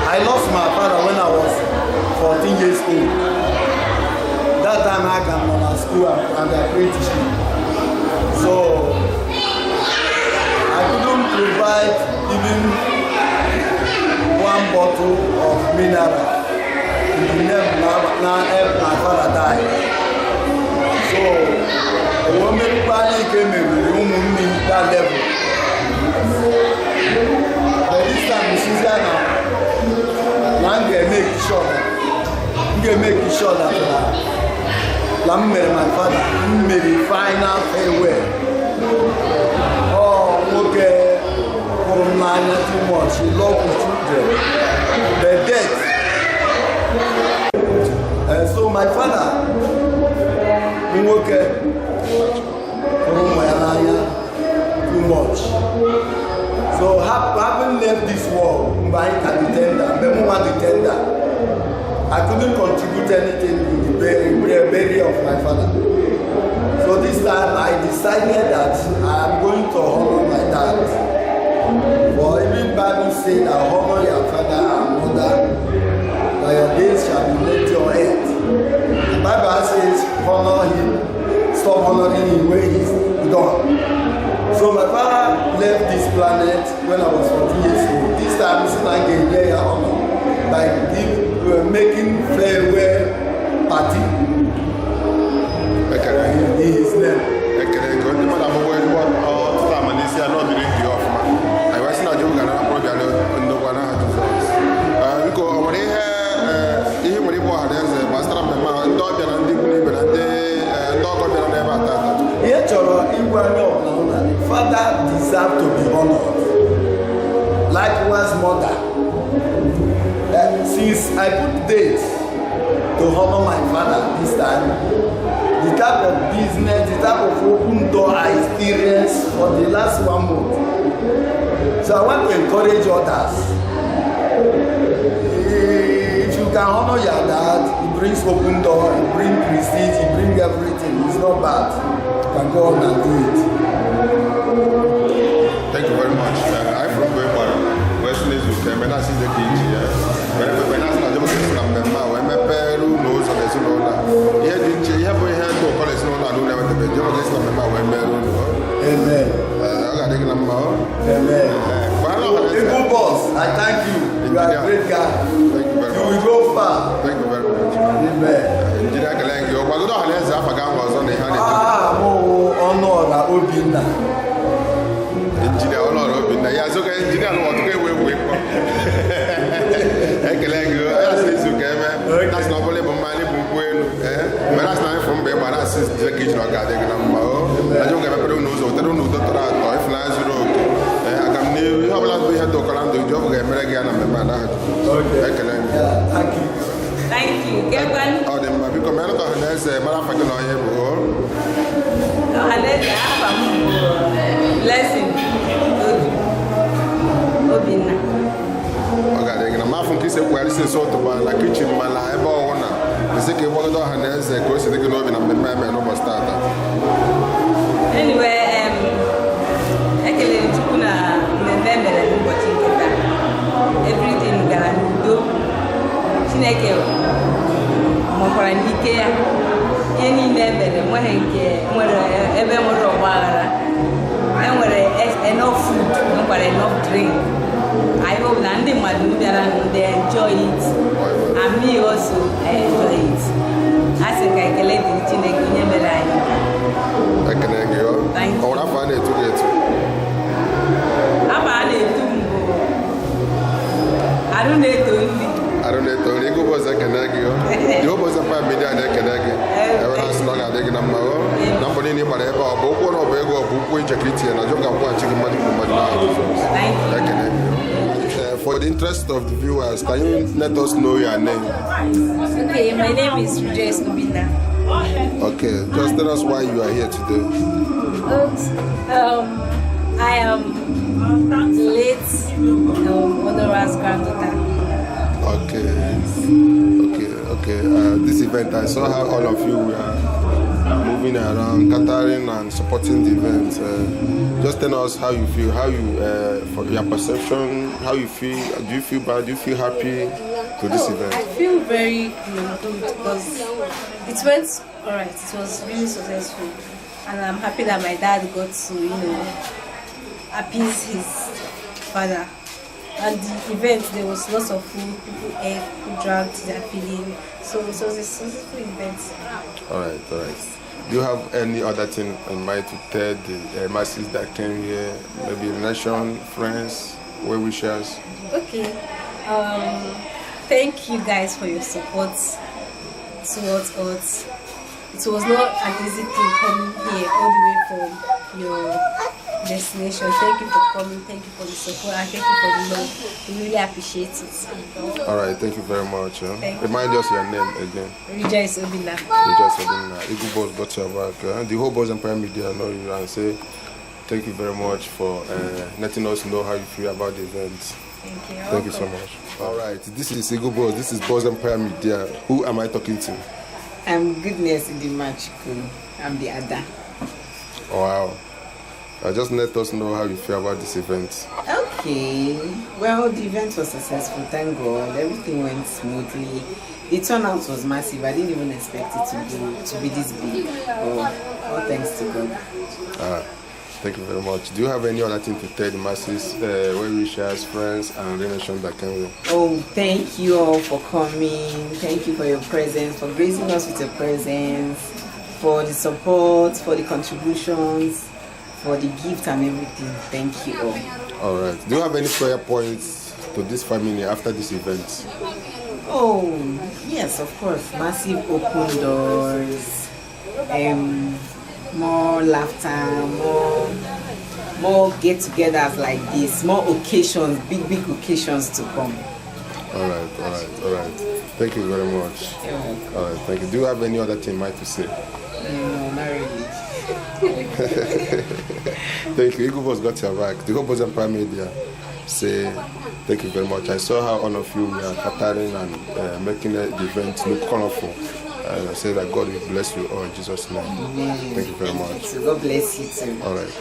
I lost my father when I was 14 years old. That time I came on school and the apprenticeship. So I couldn't provide even one bottle of mineral. Now my father died. So the woman finally came in the room with me that level. But this time she's there now. I'm going to make sure that I'm my father made the final farewell. Oh, okay. Oh, man, not too much. He loved his children. The death. So my father, okay, too much. So having left this world, I couldn't contribute anything in the burial of my father. So this time I decided that I am going to honor my dad. For even Bible says that honor your father and mother, that your days shall be laid to your end. The Bible says honor him, stop honoring him when he's gone. So my father left this planet when I was 14 years old. This time it's like a year honor by making farewell party in his name. Father deserves to be honored. Likewise, mother. Since I put dates to honor my father this time, the type of business, the type of open door I experienced for the last 1 month. So I want to encourage others. If you can honor your dad, it brings open door, it brings prestige, it brings everything. It's not bad. You can go on and do it. Thank you very much. I'm from Western West Israel. When I see the kids here, when I start looking at them now, when my parents knows of the Sunola, he didn't have a hand to call it Sunola, do never the job against them now when Meru. Amen. I got a number. Amen. People boss, I thank you. You are a great guy. Thank you very much. You will go far. Thank you very much. Amen. Did I get you? But don't have a forgotten was on the hand. Honor Obinna. Engineer Honor Obinna. Yes, okay, engineer, what to get away with. That's not only money, but that's not from me, but that's the kitchen or garden. I don't get a problem, so they don't know that I fly road. I can never have a lot of people to come to job again and my dad. Thank you. Thank you. Get one. Oh, the Mabi Commander has a motherfucking lawyer. I let you have a blessing. Obinna. Okay, I'm from Kissy, where is sort of like kitchen, my life, or one. The second one of the hands, a course, they can open up the man and almost start. Anyway, I can let you put a member and watching that. Chineke mụkwara n'ike ya ihe niile ebere nwere nke nwere ebe nwere ọgbaghara enwere enough food nwekwara enough drink. I hope na ndị mmadụ bịara they enjoy it and me also enjoy it. Asị ka ekele dịrị Chineke onye mere anyị. Ekele gị ọ. Ọ nwere afọ a na-etu gị etu? Afọ a na-etu m bụ arụ na-eto nri. Arụ na-eto nri. Ego ụbọchị ekele gị ọ. Dị ụbọchị pa media na-ekele gị. Ewere asị na ọ ga-adị gị na mma ọ. Na mbọ niile gbara ebe ọ bụ ụkwụ na ọ bụ ego ọ bụ ụkwụ ichekwa itinye na jọọ ga-akwụghachi gị mmadụ kwuru mmadụ n'ahụ Jizọs. Ekele gị. For the interest of the viewers, can you let us know your name? Okay, my name is Rejoice Obinna. Okay, just tell us why you are here today. I am late Honora's granddaughter. Okay. This event, I saw how all of you were moving around, catering and supporting the event. Just tell us how you feel, for your perception, how you feel. Do you feel bad? Do you feel happy to this event? I feel very good because it went alright. It was really successful, and I'm happy that my dad got to, appease his father. And the event, there was lots of food, people ate, people drank their feeling. So it was a successful event. Alright. Do you have any other thing in mind to tell the masses that came here? Maybe relation, friends, well-wishers? Okay. Thank you guys for your support towards us. It was not an easy thing coming here all the way from your destination. Thank you for coming, thank you for the support, and thank you for the love. We really appreciate it. Alright, thank you very much. Remind us your name again. Rejoice Obinna. Rejoice Obinna. Eagle Boss got your back. The whole Boss Empire Media know you and say thank you very much for letting us know how you feel about the event. Thank you. Thank you so much. Alright, this is Eagle Boss. This is Boss Empire Media. Who am I talking to? I'm Goodness in the Magical. I'm the Ada. Wow. Just let us know how you feel about this event. Okay. Well, the event was successful, thank God. Everything went smoothly. The turnout was massive. I didn't even expect it to be this big. All thanks to God. Thank you very much. Do you have any other thing to tell the masses, well-wishers, friends, and relations that came here? Oh, thank you all for coming. Thank you for your presence, for gracing us with your presence, for the support, for the contributions, for the gift and everything. Thank you all. All right. Do you have any prayer points to this family after this event? Oh, yes, of course. Massive open doors, more laughter, more get-togethers like this, more occasions, big occasions to come. All right. Thank you very much. You're welcome. All right, thank you. Do you have any other thing you might to say? No, not really. Thank you. Eagle Boss got your back. The whole Boss Empire Media say thank you very much. I saw how all of you were catering and making the event look colorful. I say that God will bless you all in Jesus' name. Amen. Thank you very much. God bless you too. All right.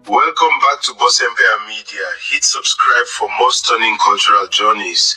Welcome back to Boss Empire Media. Hit subscribe for more stunning cultural journeys.